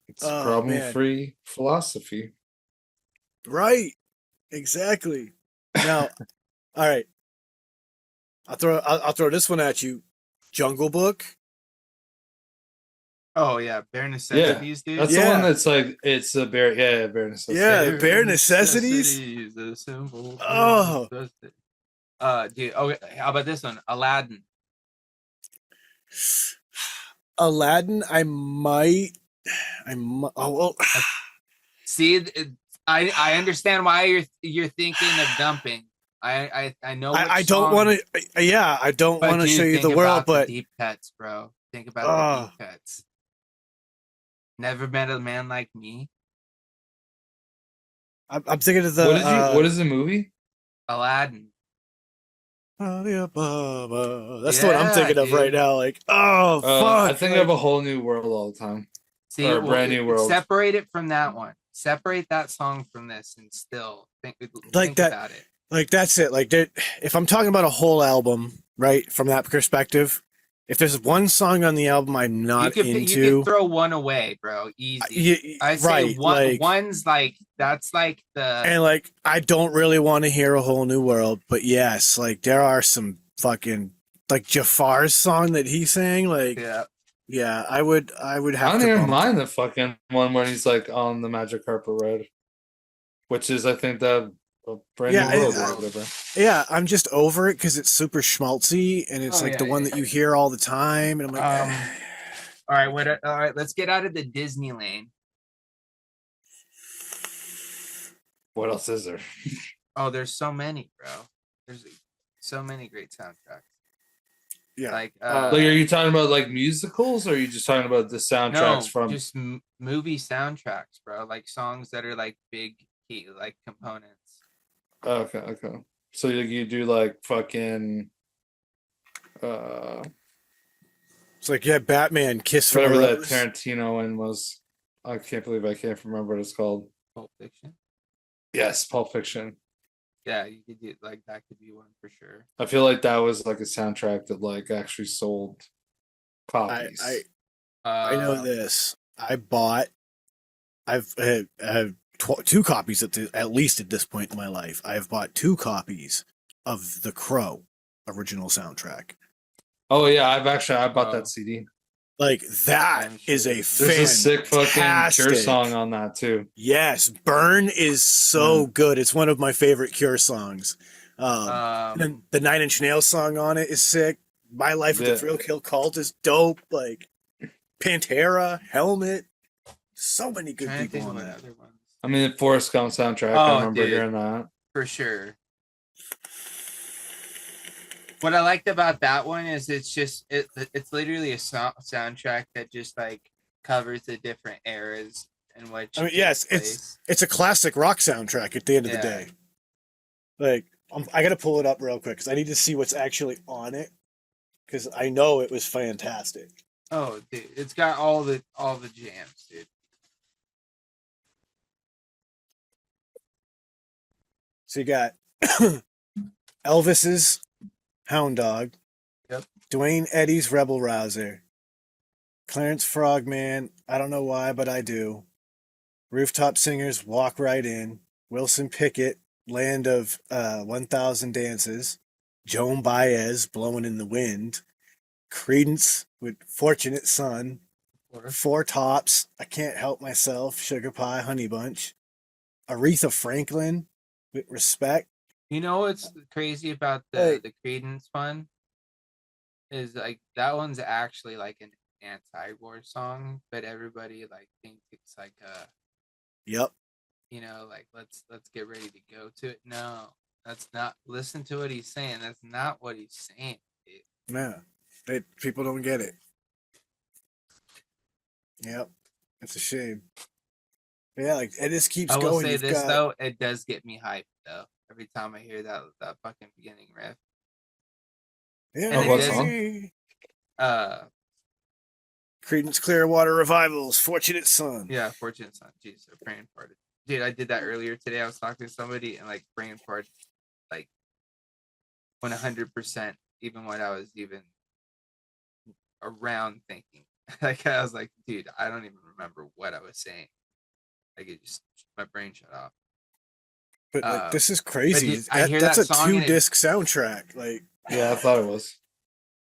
It's problem-free philosophy. Right. Exactly. Now, all right. I'll throw this one at you. Jungle Book. Oh yeah, bare necessities, dude. That's the one that's like it's a bare bare necessities. Yeah, bare necessities. A simple Oh. Dude. Okay, how about this one? Aladdin. Aladdin. I might. Oh well. See, I understand why you're thinking of dumping. I know which I don't song, want to. Yeah, I don't but want to show dude, you think the world, about the but deep cuts, bro. Think about the uh, deep cuts. Never met a man like me. I'm thinking of the What is the movie? Aladdin. that's the one I'm Yeah, thinking of right dude. now. Like, oh I fuck, think like, of A Whole New World all the time. See, Or A Brand New World. separate it from that one. Separate that song from this, and still like think that. about it. Like that's it. Like if I'm talking about a whole album, right, from that perspective, if there's one song on the album I'm not You into, could throw one away, bro. Easy. I say right, like one's like that's like the and like I don't really want to hear A Whole New World, but yes, like there are some fucking like Jafar's song that he sang, like yeah. I would I have don't to even bump. mind the fucking one when he's like on the magic carpet ride, which is I think the Brand Yeah, New World or whatever. Yeah, I'm just over it because it's super schmaltzy and it's Oh, like yeah, the one yeah, that you hear all the time, and I'm like, All right, all right, let's get out of the Disney lane. What else is there? Oh, there's so many, bro. There's so many great soundtracks. yeah, Like Like, are you talking about like musicals, or are you just talking about the soundtracks no, from? just movie soundtracks, bro. Like songs that are like big key, like components. Okay. So you do like fucking, it's like yeah, Batman, Kiss from a whatever that Rose. Tarantino one was. I can't believe I can't remember what it's called. Pulp Fiction. Yes, Pulp Fiction. Yeah, you could do like that. Could be one for sure. I feel like that was like a soundtrack that like actually sold copies. I know this. I've had two copies at least at this point in my life. I've bought two copies of the Crow original soundtrack. Oh yeah, I bought that CD. Like that is a There's a sick fucking Cure song on that too. Yes, Burn is so good. It's one of my favorite Cure songs. And the Nine Inch Nails song on it is sick. My Life with the Thrill Kill Cult is dope. Like Pantera, Helmet, so many good people on that. I mean, the Forrest Gump soundtrack. I remember hearing that for sure. What I liked about that one is it's literally a soundtrack that just like covers the different eras in which. I mean, yes, it's a classic rock soundtrack at the end of the day. Like, I gotta pull it up real quick because I need to see what's actually on it because I know it was fantastic. Oh, dude, it's got all the jams, dude. So you got Elvis's Hound Dog. Yep. Dwayne Eddy's Rebel Rouser. Clarence Frogman, I don't know why, but I do. Rooftop Singers, Walk Right In. Wilson Pickett, Land of 1,000 Dances. Joan Baez, Blowing in the Wind. Credence with Fortunate Son. Four Tops, I Can't Help Myself, Sugar Pie, Honey Bunch. Aretha Franklin with Respect. You know what's crazy about the Credence one is like that one's actually like an anti-war song, but everybody like thinks it's like yep. You know, like let's get ready to go to it. No, that's not. Listen to what he's saying. That's not what he's saying. Dude. Yeah, people don't get it. Yep, it's a shame. But yeah, like it just keeps going. I will say this though, it does get me hyped though. Every time I hear that fucking beginning riff. Yeah, what song? Creedence Clearwater Revival's Fortunate Son. Yeah, Fortunate Son. Jeez, a brain farted. Dude, I did that earlier today. I was talking to somebody and like brain fart like 100%, even when I was even around thinking. Like I was like, dude, I don't even remember what I was saying. Like it just my brain shut off. But like, this is crazy. Dude, that's a 2-disc soundtrack. Like, yeah, I thought it was.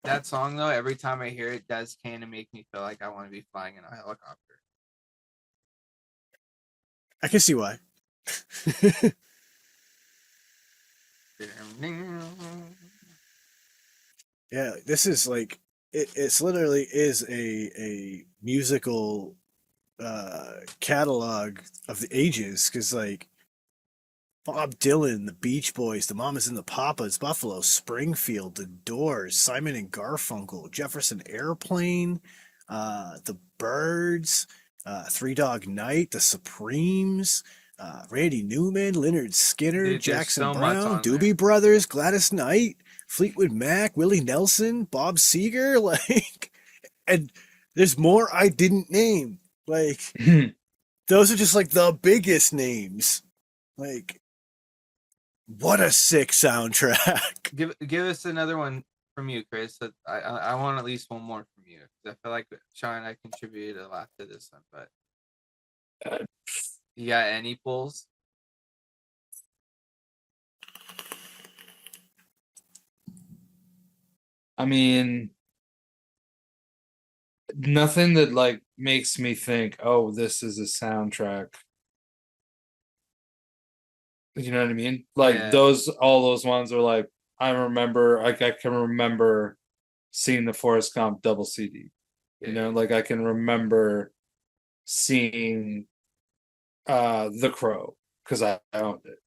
That song though, every time I hear it, does kind of make me feel like I want to be flying in a helicopter. I can see why. Yeah, this is like it's literally is a musical catalog of the ages because like Bob Dylan, the Beach Boys, the Mamas and the Papas, Buffalo Springfield, the Doors, Simon and Garfunkel, Jefferson Airplane, the Byrds, Three Dog Night, the Supremes, Randy Newman, Leonard Skinner, Dude, there's Jackson so much Brown, on there. Doobie Brothers, Gladys Knight, Fleetwood Mac, Willie Nelson, Bob Seger, like, and there's more I didn't name. Like, those are just like the biggest names. Like, what a sick soundtrack. Give us another one from you, Chris. I want at least one more from you. I feel like Sean and I contributed a lot to this one, but you got any pulls? I mean, nothing that like makes me think, oh, this is a soundtrack. You know what I mean? Like Yeah. all those ones are like, I remember, like I can remember seeing the Forrest Gump double CD. You know, like I can remember seeing The Crow because I owned it.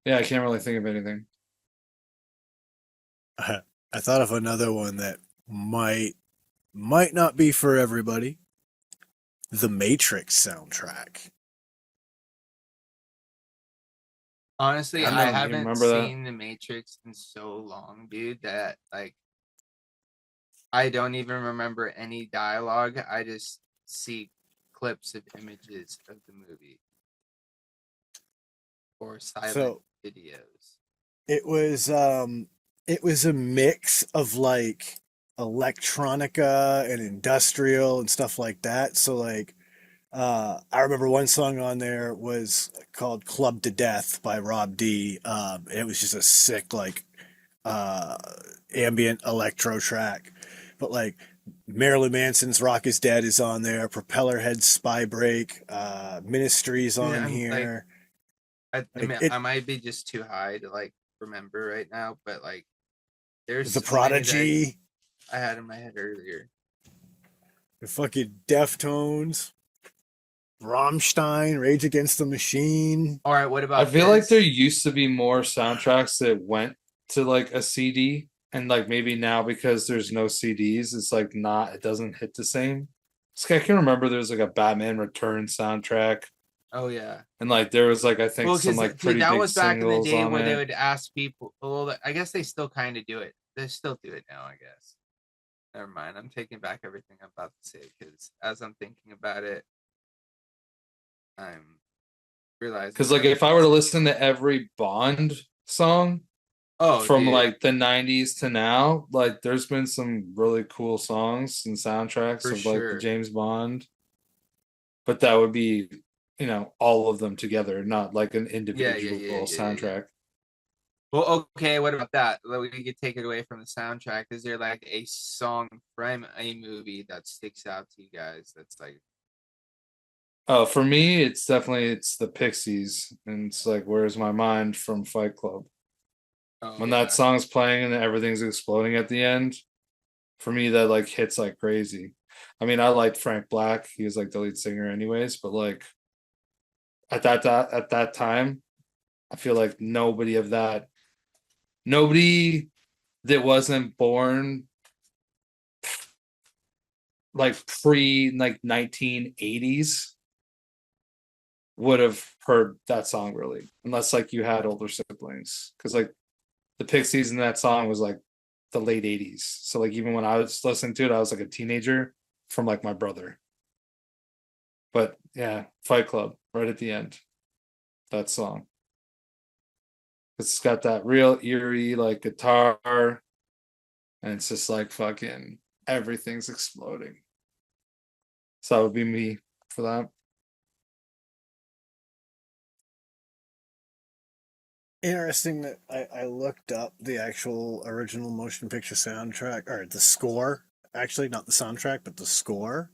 Yeah, I can't really think of anything. I thought of another one that might not be for everybody. The Matrix soundtrack. Honestly, I I don't even haven't remember that. seen The Matrix in so long, dude, that like I don't even remember any dialogue. I just see clips of images of the movie or silent So videos. it was a mix of like electronica and industrial and stuff like that. So like I remember one song on there was called Club to Death by Rob D. And it was just a sick like uh ambient electro track. But like Marilyn Manson's Rock is Dead is on there, Propellerhead's Spy Break, Ministry's Yeah, on I'm like, here. I Like mean, it I might be just too high to like remember right now, but like, there's The so many that Prodigy, I had in my head earlier. the fucking Deftones, Rammstein, Rage Against the Machine. All right, what I about feel like this? there used to be more soundtracks that went to like a CD, and like maybe now because there's no CDs, it's like not, it doesn't hit the same. So I can remember there's like a Batman Returns soundtrack, Oh yeah. and like there was like I think Well, some because like dude, pretty that big was back in the singles day on where they it. would ask people. Well, I guess they still kind of do it. They still do it now, I guess. Never mind. I'm taking back everything I'm about to say because as I'm thinking about it, I'm realizing. Because like if I were to listen to every Bond song from dude, like the 90s to now, like there's been some really cool songs and soundtracks for of like the sure. James Bond. But that would be, you know, all of them together, not like an individual soundtrack. Well, okay, what about that? We could take it away from the soundtrack. Is there like a song from a movie that sticks out to you guys? That's like, Oh, for me, it's the Pixies, and it's like "Where's My Mind" from Fight Club. oh When yeah, that song's playing and everything's exploding at the end, for me that like hits like crazy. I mean, I liked Frank Black; he was like the lead singer, anyways. But like at that time, I feel like nobody that wasn't born like pre like 1980s would have heard that song really, unless like you had older siblings, because like the Pixies in that song was like the late 80s, so like even when I was listening to it I was like a teenager from like my brother. But yeah, Fight Club right at the end, that song, it's got that real eerie like guitar, and it's just like fucking everything's exploding. So that would be me for that. Interesting that I looked up the actual original motion picture soundtrack, or the score, actually, not the soundtrack, but the score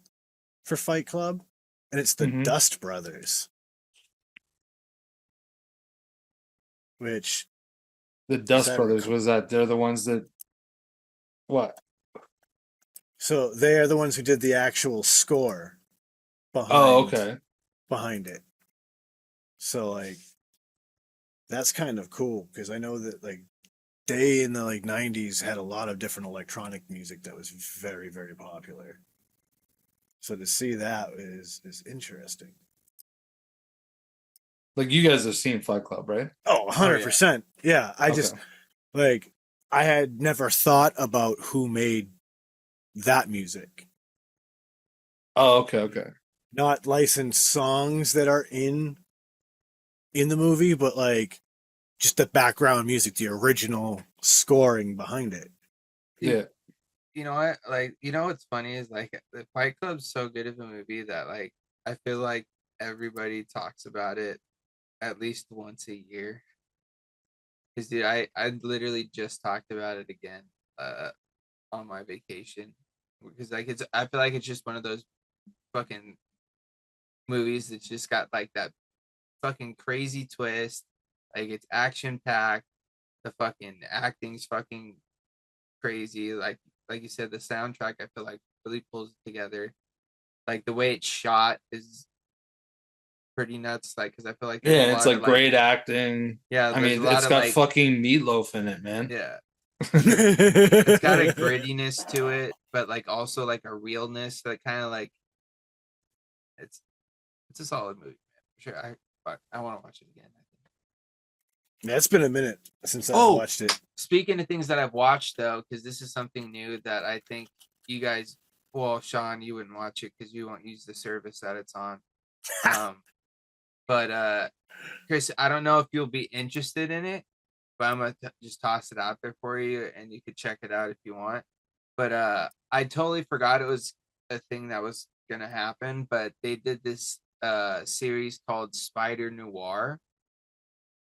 for Fight Club. And it's the Mm-hmm. Dust Brothers. Which The Dust Brothers recall, was that they're the ones that what? So they are the ones who did the actual score Oh, behind okay. behind it. So like that's kind of cool because I know that like they in the like 90s had a lot of different electronic music that was very, very popular. So to see that is interesting. Like you guys have seen Fight Club, right? Oh, Oh yeah. 100%. Yeah, I Okay. just like I had never thought about who made that music. Oh, okay, okay. Not licensed songs that are in the movie, but like just the background music, the original scoring behind it. You, Yeah. you know what? Like, you know what's funny is like the Fight Club's so good of a movie that like I feel like everybody talks about it at least once a year. Because dude, I literally just talked about it again uh on my vacation because like it's I feel like it's just one of those fucking movies that's just got like that fucking crazy twist. Like it's action packed. The fucking acting's fucking crazy. Like you said, the soundtrack I feel like really pulls it together. Like the way it's shot is pretty nuts. Like because I feel like there's a Yeah, it's lot of like like great acting. yeah, I there's a mean, lot it's of got like fucking meatloaf in it, man. yeah, it's got a grittiness to it, but like also like a realness that kind of like it's it's a solid movie, man. For sure. I want to watch it again. I think. Yeah, it's been a minute since I've Oh, watched it. speaking of things that I've watched though, because this is something new that I think you guys, well, Sean, you wouldn't watch it because you won't use the service that it's on. Um, but Chris, I don't know if you'll be interested in it, but I'm gonna just toss it out there for you, and you could check it out if you want. But I totally forgot it was a thing that was gonna happen. But they did this series called Spider Noir,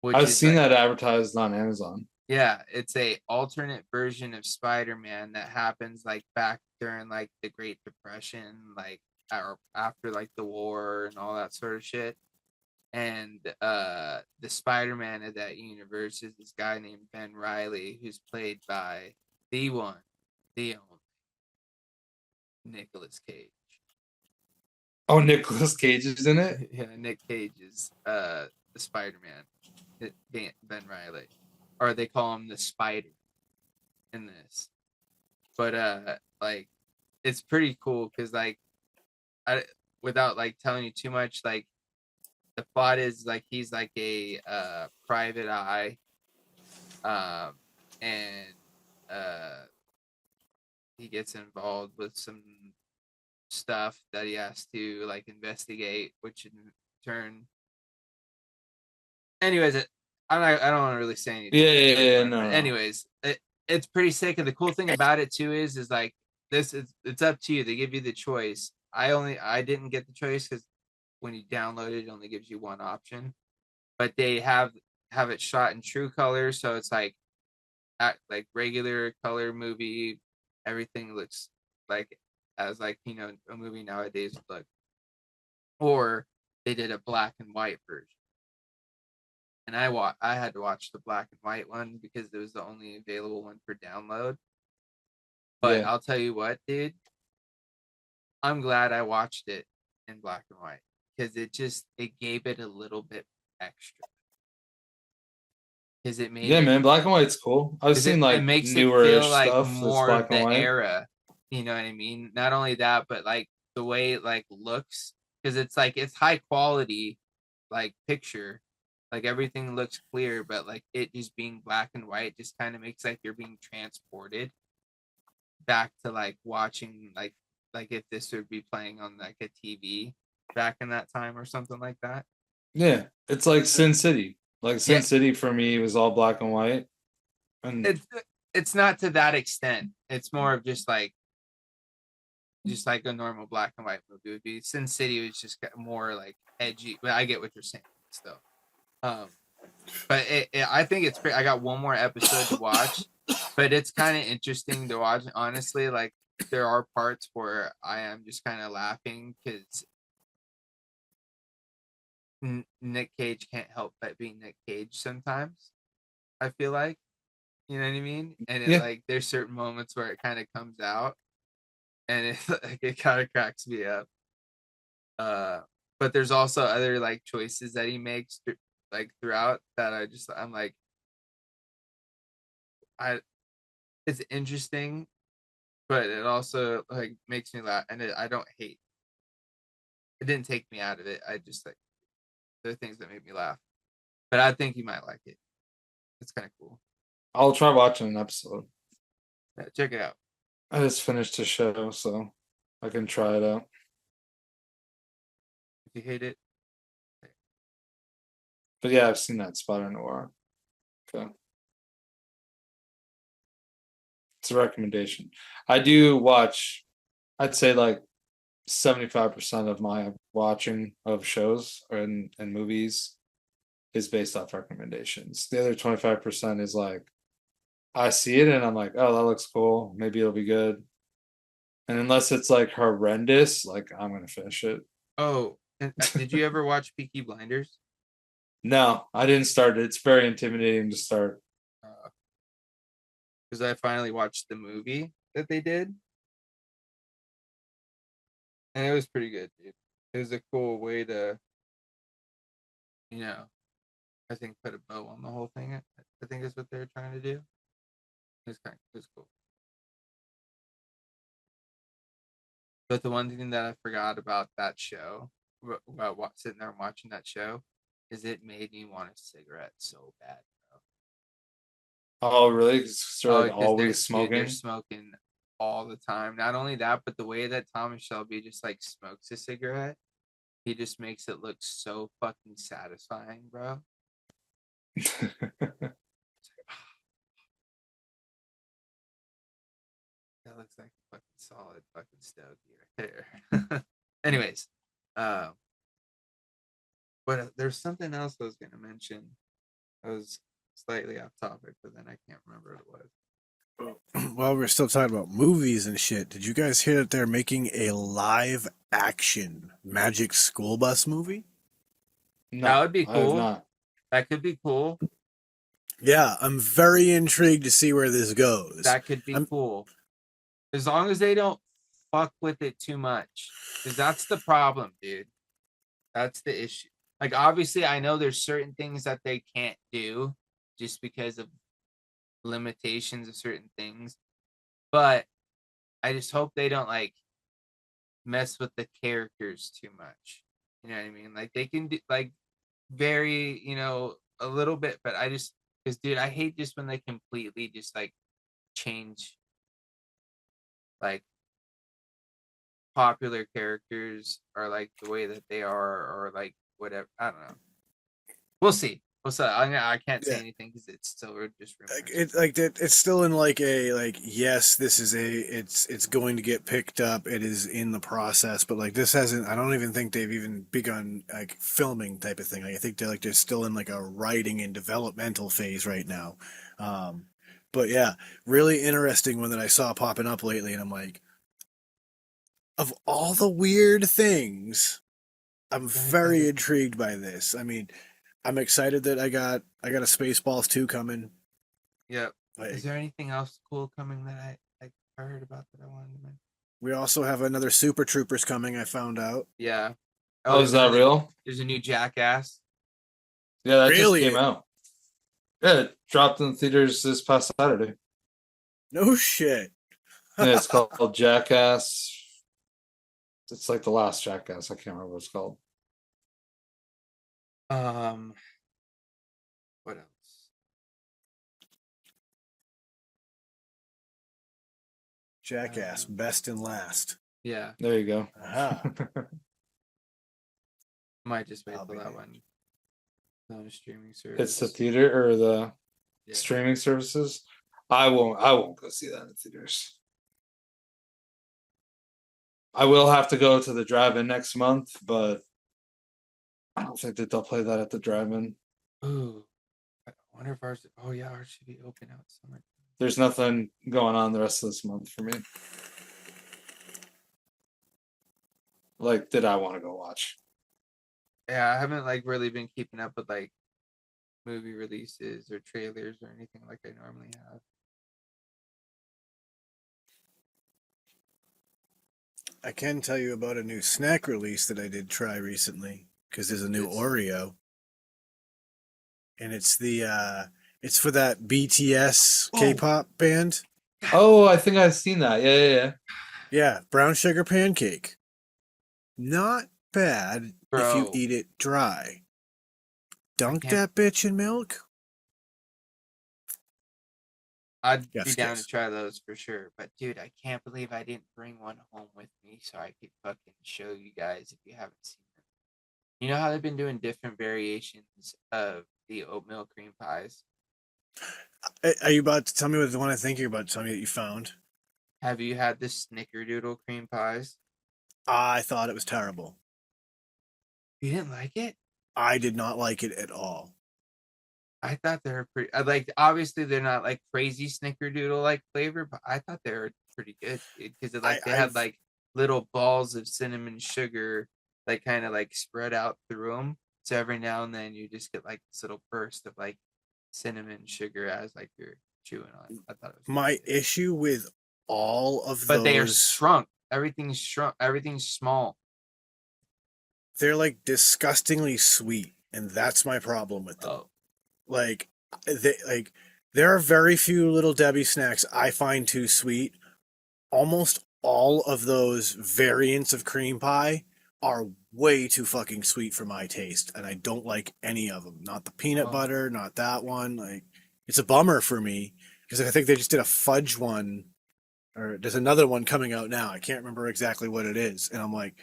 which I've is seen like that advertised on Amazon. yeah, it's a alternate version of Spider-Man that happens like back during like the Great Depression, like or after like the war and all that sort of shit. And the Spider-Man of that universe is this guy named Ben Riley, who's played by the one, the only Nicolas Cage. Oh, Nicolas Cage is in it? Yeah, Nick Cage is the Spider-Man, Ben Riley, or they call him the Spider in this. But like it's pretty cool because like I without like telling you too much, like the plot is like he's like a private eye, um, and uh, he gets involved with some stuff that he has to like investigate, which in turn, anyways, I don't want to really say anything. Yeah, But no, no. anyways, it's pretty sick, and the cool thing about it too is like this is it's up to you. They give you the choice. I didn't get the choice because when you download it, it only gives you one option. But they have it shot in true color, so it's like regular color movie. Everything looks like as like a movie nowadays would look. Or they did a black and white version, and I had to watch the black and white one because it was the only available one for download. But Yeah. I'll tell you what, dude, I'm glad I watched it in black and white because it gave it a little bit extra because it made Yeah, it man, black and white's cool. I've because seen it like makes it feel newer-ish like stuff that's more black of and the white. era. You know what I mean? Not only that, but like the way it like looks because it's like it's high quality like picture. Like everything looks clear, but like it just being black and white just kind of makes like you're being transported back to like watching like if this would be playing on like a TV back in that time or something like that. Yeah, it's like Sin City. Like Yeah, Sin City for me was all black and white. And it's not to that extent. It's more of just like a normal black and white movie would be. Sin City was just more like edgy. But I get what you're saying still. Um, but I think it's great. I got one more episode to watch, but it's kind of interesting to watch. Honestly, like there are parts where I am just kind of laughing because Nick Cage can't help but be Nick Cage sometimes. I feel like you know what I mean, and it yeah, like there's certain moments where it kind of comes out, and it kind of cracks me up. But there's also other like choices that he makes like throughout that I'm like, it's interesting, but it also like makes me laugh, and I don't hate. It didn't take me out of it. I just like there are things that make me laugh, but I think you might like it. It's kind of cool. I'll try watching an episode. Yeah, check it out. I just finished the show, so I can try it out. If you hate it, But yeah, I've seen that Spider Noir. Okay. It's a recommendation. I do watch, I'd say like 75% of my watching of shows and movies is based off recommendations. The other 25% is like I see it and I'm like, oh, that looks cool. Maybe it'll be good. And unless it's like horrendous, like I'm gonna finish it. oh, and, did you ever watch Peaky Blinders? No, I didn't start it. It's very intimidating to start. Because I finally watched the movie that they did, and it was pretty good, dude. It was a cool way to, you know, I think put a bow on the whole thing. I think is what they're trying to do. It's cool. But the one thing that I forgot about that show, about sitting there and watching that show, is it made me want a cigarette so bad, bro. Oh, really? 'Cause they're like Because always dude, they're smoking. smoking all the time. Not only that, but the way that Thomas Shelby just like smokes a cigarette, he just makes it look so fucking satisfying, bro. That looks like a fucking solid fucking stogie right there. Anyways, but there's something else I was gonna mention. I was slightly off topic, but then I can't remember what it was. While we're still talking about movies and shit, did you guys hear that they're making a live action Magic School Bus movie? No, That would be I have cool. not. That could be cool. Yeah, I'm very intrigued to see where this goes. That could be cool. As long as they don't fuck with it too much. Because that's the problem, dude. That's the issue. Like, obviously, I know there's certain things that they can't do just because of limitations of certain things. But I just hope they don't, like, mess with the characters too much. You know what I mean? Like, they can do, like, vary, a little bit. But I just, because, dude, I hate just when they completely just, like, change, like, popular characters or like the way that they are or like whatever. I don't know. We'll see. I can't say anything because it's still just rumors. It's still in like a like yes, this is it's going to get picked up. It is in the process, but like this hasn't. I don't even think they've even begun like filming type of thing. Like, I think they're still in like a writing and developmental phase right now. But yeah, really interesting one that I saw popping up lately, and I'm like, of all the weird things, I'm very intrigued by this. I mean, I'm excited that I got a Spaceballs 2 coming. Yep. Like, is there anything else cool coming that I heard about that I wanted to mention? we also have another Super Troopers coming, I found out. Yeah. Oh, is that real? There's a new Jackass. Yeah, that Really? just came out. Yeah, it dropped in theaters this past Saturday. No shit. Yeah, it's called Jackass. It's like the last Jackass. I can't remember what it's called. What else? Jackass, best and last. Yeah. There you go. Might just wait for that one. On a streaming service. It's the theater or the streaming services. I won't go see that in theaters. I will have to go to the drive-in next month, but I don't think that they'll play that at the drive-in. Ooh, I wonder if ours. Oh yeah, ours should be open out summer. There's nothing going on the rest of this month for me. Like, did I want to go watch? Yeah, I haven't like really been keeping up with like movie releases or trailers or anything like I normally have. I can tell you about a new snack release that I did try recently because there's a new It's- Oreo, and it's for that BTS Oh. K-pop band. Oh, I think I've seen that. Yeah. Yeah, brown sugar pancake. Not bad if you Bro, eat it dry. Dunk can't- that bitch in milk. I'd Yes, be down kiss. to try those for sure. But dude, I can't believe I didn't bring one home with me so I could fucking show you guys if you haven't seen them. You know how they've been doing different variations of the oatmeal cream pies? Are you about to tell me what the one I think you're about to tell me that you found? Have you had the snickerdoodle cream pies? I thought it was terrible. You didn't like it? I did not like it at all. I thought they were pretty. Like, obviously, they're not like crazy snickerdoodle like flavor, but I thought they were pretty good because like they had I've like little balls of cinnamon sugar, like kind of like spread out through them. So every now and then you just get like this little burst of like cinnamon sugar as like you're chewing on. I thought it was my pretty good. issue with all of But they are those, shrunk. Everything's shrunk. Everything's small. they're like disgustingly sweet, and that's my problem with them. Oh, Like there are very few little Debbie snacks I find too sweet. Almost all of those variants of cream pie are way too fucking sweet for my taste, and I don't like any of them. Not the peanut Oh. butter, not that one. Like, it's a bummer for me because I think they just did a fudge one, or there's another one coming out now. I can't remember exactly what it is, and I'm like,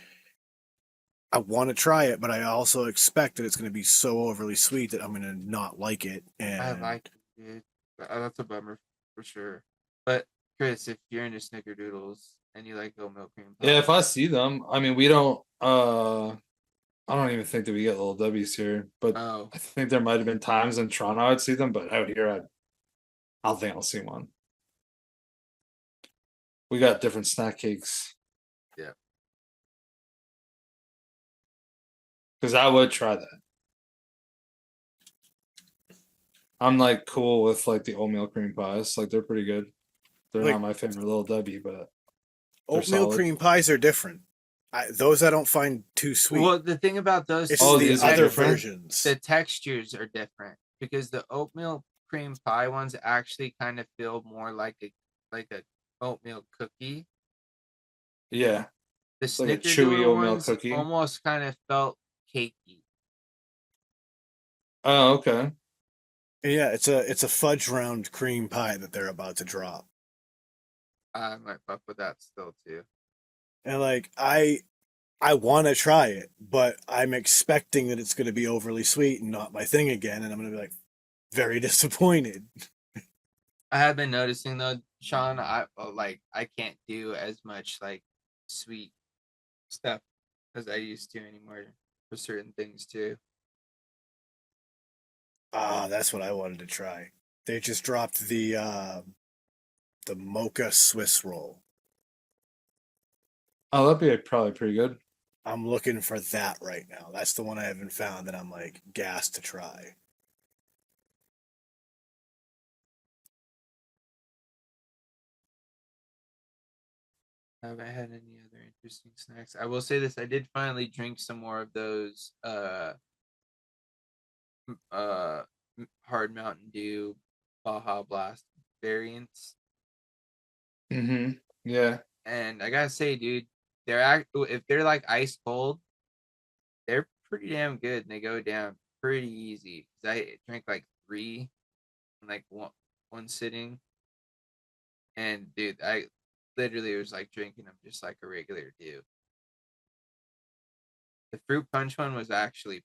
I want to try it, but I also expect that it's going to be so overly sweet that I'm going to not like it. I And like it, dude. That's a bummer for sure. But Chris, if you're into snickerdoodles and you like oatmeal cream pie, Yeah, if I see them, I mean, we don't. I don't even think that we get little W's here, but oh, I think there might have been times in Toronto I'd see them, but out here, I don't think I'll see one. We got different snack cakes. Yeah. Because I would try that. I'm like cool with like the oatmeal cream pies. Like they're pretty good. They're Like- not my favorite little Debbie, but oatmeal solid. cream pies are different. Those I don't find too sweet. well, the thing about those It's Oh, the these are other different? versions. the textures are different because the oatmeal cream pie ones actually kind of feel more like a oatmeal cookie. yeah. The Like a chewy snickerdoodle oatmeal ones cookie. almost kind of felt cakey. Oh, okay. Yeah, it's a fudge round cream pie that they're about to drop. I might fuck with that still too. And like I want to try it, but I'm expecting that it's going to be overly sweet and not my thing again, and I'm going to be like very disappointed. I have been noticing though, Sean, I can't do as much like sweet stuff as I used to anymore for certain things too. Ah, that's what I wanted to try. They just dropped the mocha Swiss roll. Oh, that'd be probably pretty good. I'm looking for that right now. That's the one I haven't found that I'm like gassed to try. I haven't had any other interesting snacks. I will say this: I did finally drink some more of those hard Mountain Dew Baja Blast variants, Mm-hmm. Yeah. and I gotta say, dude, if they're like ice cold, they're pretty damn good, and they go down pretty easy. 'Cause I drank like 3 in like one sitting, and dude, I literally was like drinking them just like a regular Dew. The fruit punch one was actually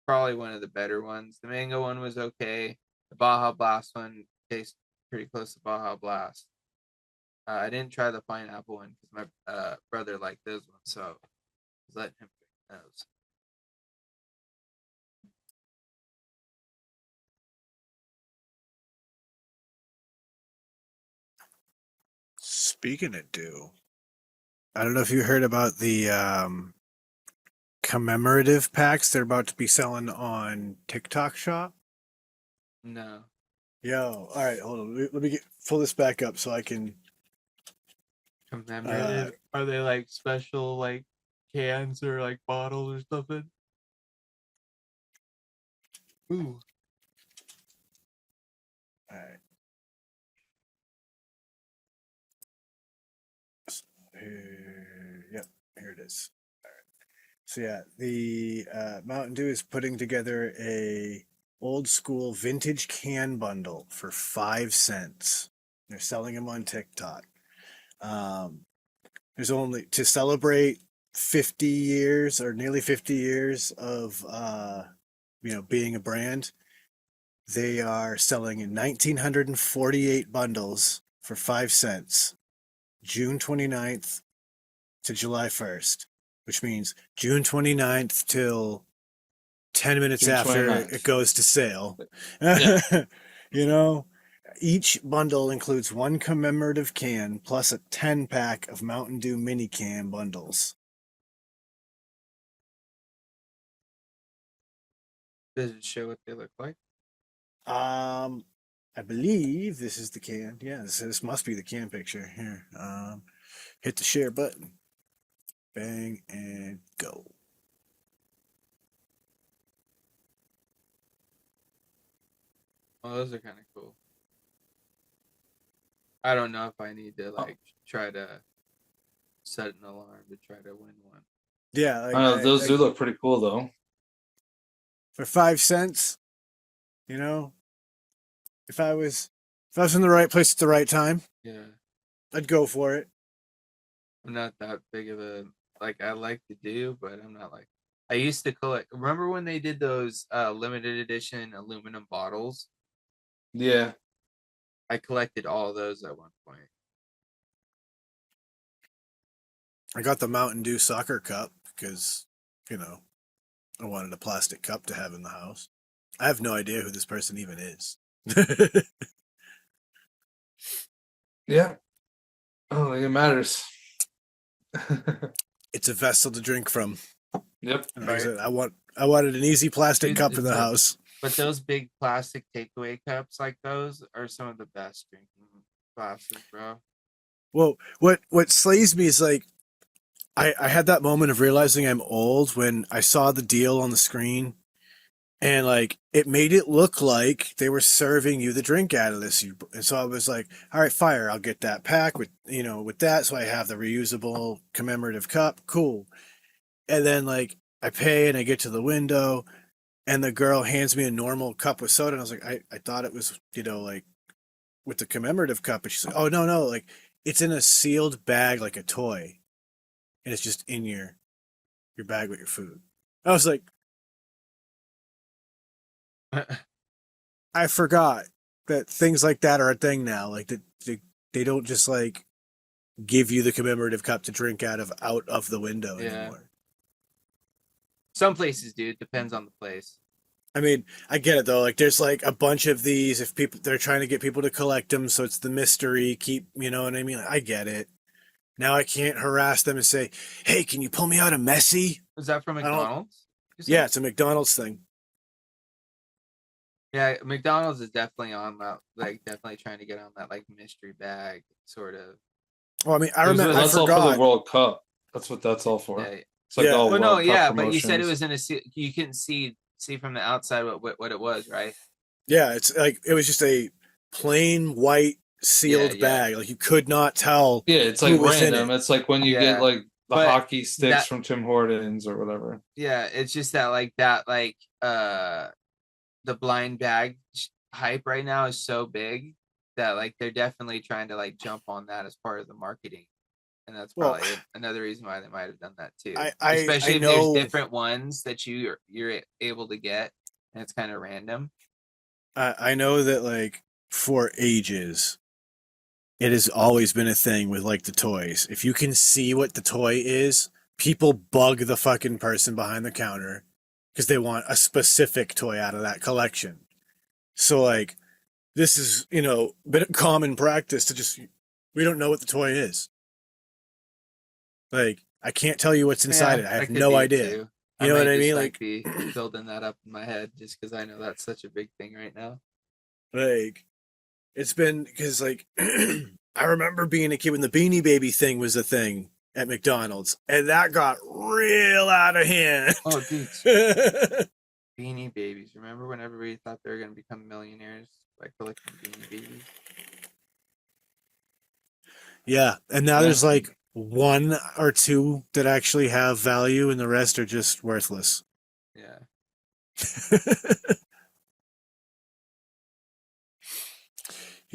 probably one of the better ones. The mango one was okay. The Baja Blast one tastes pretty close to Baja Blast. I didn't try the pineapple one because my brother liked those ones, so I was letting him drink those. Speaking of dew, I don't know if you heard about the commemorative packs they're about to be selling on TikTok Shop. No. Yo, all right, hold on. Let me pull this back up so I can Commemorative? Are they like special like cans or like bottles or something? Ooh. All right. Yep, here it is. All right. So yeah, the Mountain Dew is putting together a old school vintage can bundle for 5 cents. They're selling them on TikTok. Um, there's only to celebrate 50 years or nearly 50 years of being a brand. They are selling in 1948 bundles for 5 cents, June 29th to July 1st, which means June 29th till 10 minutes June after 29th. it goes to sale. Yeah. You know, each bundle includes one commemorative can plus a 10-pack of Mountain Dew mini can bundles. Does it show what they look like? I believe this is the can. Yeah, this must be the can picture here. Hit the share button. Bang and go. Oh, those are kind of cool. I don't know if I need to like try to set an alarm to try to win one. Yeah, I know those do look pretty cool though. For 5 cents, if I was in the right place at the right time, Yeah, I'd go for it. I'm not that big of a like. I like to do, but I'm not like. I used to collect. Remember when they did those limited edition aluminum bottles? Yeah. I collected all of those at one point. I got the Mountain Dew soccer cup because, I wanted a plastic cup to have in the house. I have no idea who this person even is. Yeah. I don't think it matters. It's a vessel to drink from. Yep. And like I said, I wanted an easy plastic Dude, cup in it's the like- house. But those big plastic takeaway cups like those are some of the best drinking glasses, bro. Well, what slays me is like I had that moment of realizing I'm old when I saw the deal on the screen, and like it made it look like they were serving you the drink out of this. And so I was like, all right, fire, I'll get that pack with that, so I have the reusable commemorative cup. Cool. And then like I pay and I get to the window, and the girl hands me a normal cup with soda, and I was like, I thought it was like with the commemorative cup, but she's like, oh no, like it's in a sealed bag like a toy, and it's just in your bag with your food. I was like, I forgot that things like that are a thing now. Like that they don't just like give you the commemorative cup to drink out of the window anymore. Some places do. It depends on the place. I mean, I get it though. Like, there's like a bunch of these. If they're trying to get people to collect them, so it's the mystery. You know what I mean? Like, I get it. Now I can't harass them and say, "Hey, can you pull me out a messy?" Is that from McDonald's? Yeah, it's a McDonald's thing. Yeah, McDonald's is definitely on that, like definitely trying to get on that like mystery bag sort of. Well, I mean, I remember. That's I all for forgot. the World Cup. That's what that's all for. Yeah. It's like all Well, no, World Cup yeah, but you said it promotions. was in you couldn't see from the outside what it was, right? Yeah, it's like it was just a plain white sealed bag. Like you could not tell. Yeah, it's who like was in random. it. It's like when you get like the hockey sticks from Tim Hortons or whatever. Yeah, it's just that the blind bag hype right now is so big that like they're definitely trying to like jump on that as part of the marketing. And that's probably another reason why they might have done that too. Especially if there's different ones that you're able to get, and it's kind of random. I know that like for ages, it has always been a thing with like the toys. If you can see what the toy is, people bug the fucking person behind the counter because they want a specific toy out of that collection. So like, this is been a common practice to just we don't know what the toy is. Like, I can't tell you what's inside it. I have no idea. You know what I mean? Like be building that up in my head just because I know that's such a big thing right now. Like, it's been because like I remember being a kid when the Beanie Baby thing was a thing at McDonald's, and that got real out of hand. Oh, dude, Beanie Babies. Remember when everybody thought they were going to become millionaires by collecting Beanie Babies? Yeah, and now Yeah. there's like one or two that actually have value, and the rest are just worthless. Yeah.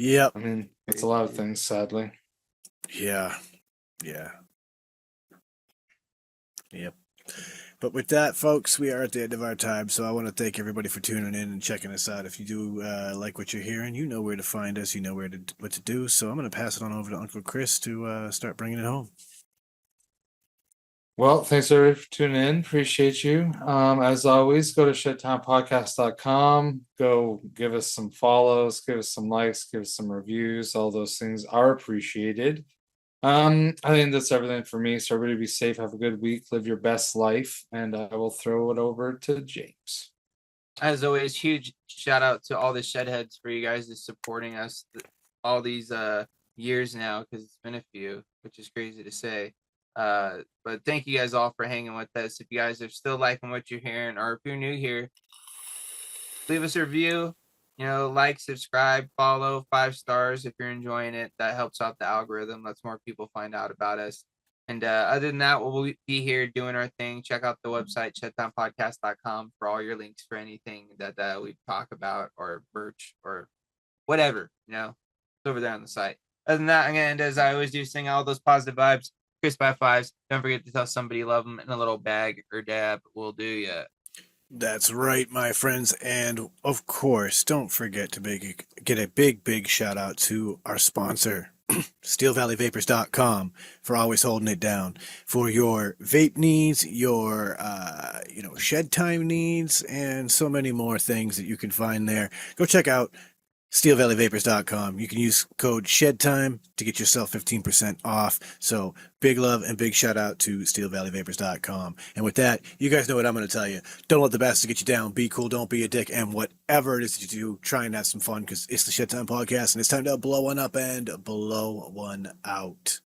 Yep. I mean, it's a lot of things, sadly. Yeah. Yeah. Yep. But with that, folks, we are at the end of our time. So I want to thank everybody for tuning in and checking us out. If you do like what you're hearing, you know where to find us. You know what to do. So I'm going to pass it on over to Uncle Chris to start bringing it home. Well, thanks everybody for tuning in. Appreciate you. As always, go to shedtimepodcast.com. Go give us some follows, give us some likes, give us some reviews. All those things are appreciated. I think that's everything for me. So everybody be safe, have a good week, live your best life, and I will throw it over to James. As always, huge shout out to all the Shedheads for you guys just supporting us all these years now, because it's been a few, which is crazy to say. But thank you guys all for hanging with us. If you guys are still liking what you're hearing, or if you're new here, leave us a review. Like, subscribe, follow, 5 stars if you're enjoying it. That helps out the algorithm, lets more people find out about us. And other than that, we'll be here doing our thing. Check out the website, shedtimepodcast.com, for all your links for anything that we talk about, or merch, or whatever. It's over there on the site. Other than that, I'm going to end as I always do, sing all those positive vibes. Chris by 5s. Don't forget to tell somebody you love them, and a little bag or dab will do ya. That's right, my friends. And of course, don't forget to get a big shout out to our sponsor, SteelValleyVapors.com, for always holding it down for your vape needs, your Shedtime needs, and so many more things that you can find there. Go check out SteelValleyVapors.com. You can use code Shedtime to get yourself 15% off. So big love and big shout out to SteelValleyVapors.com. And with that, you guys know what I'm going to tell you. Don't let the bastards get you down. Be cool. Don't be a dick. And whatever it is that you do, try and have some fun, because it's the Shedtime Podcast, and it's time to blow one up and blow one out.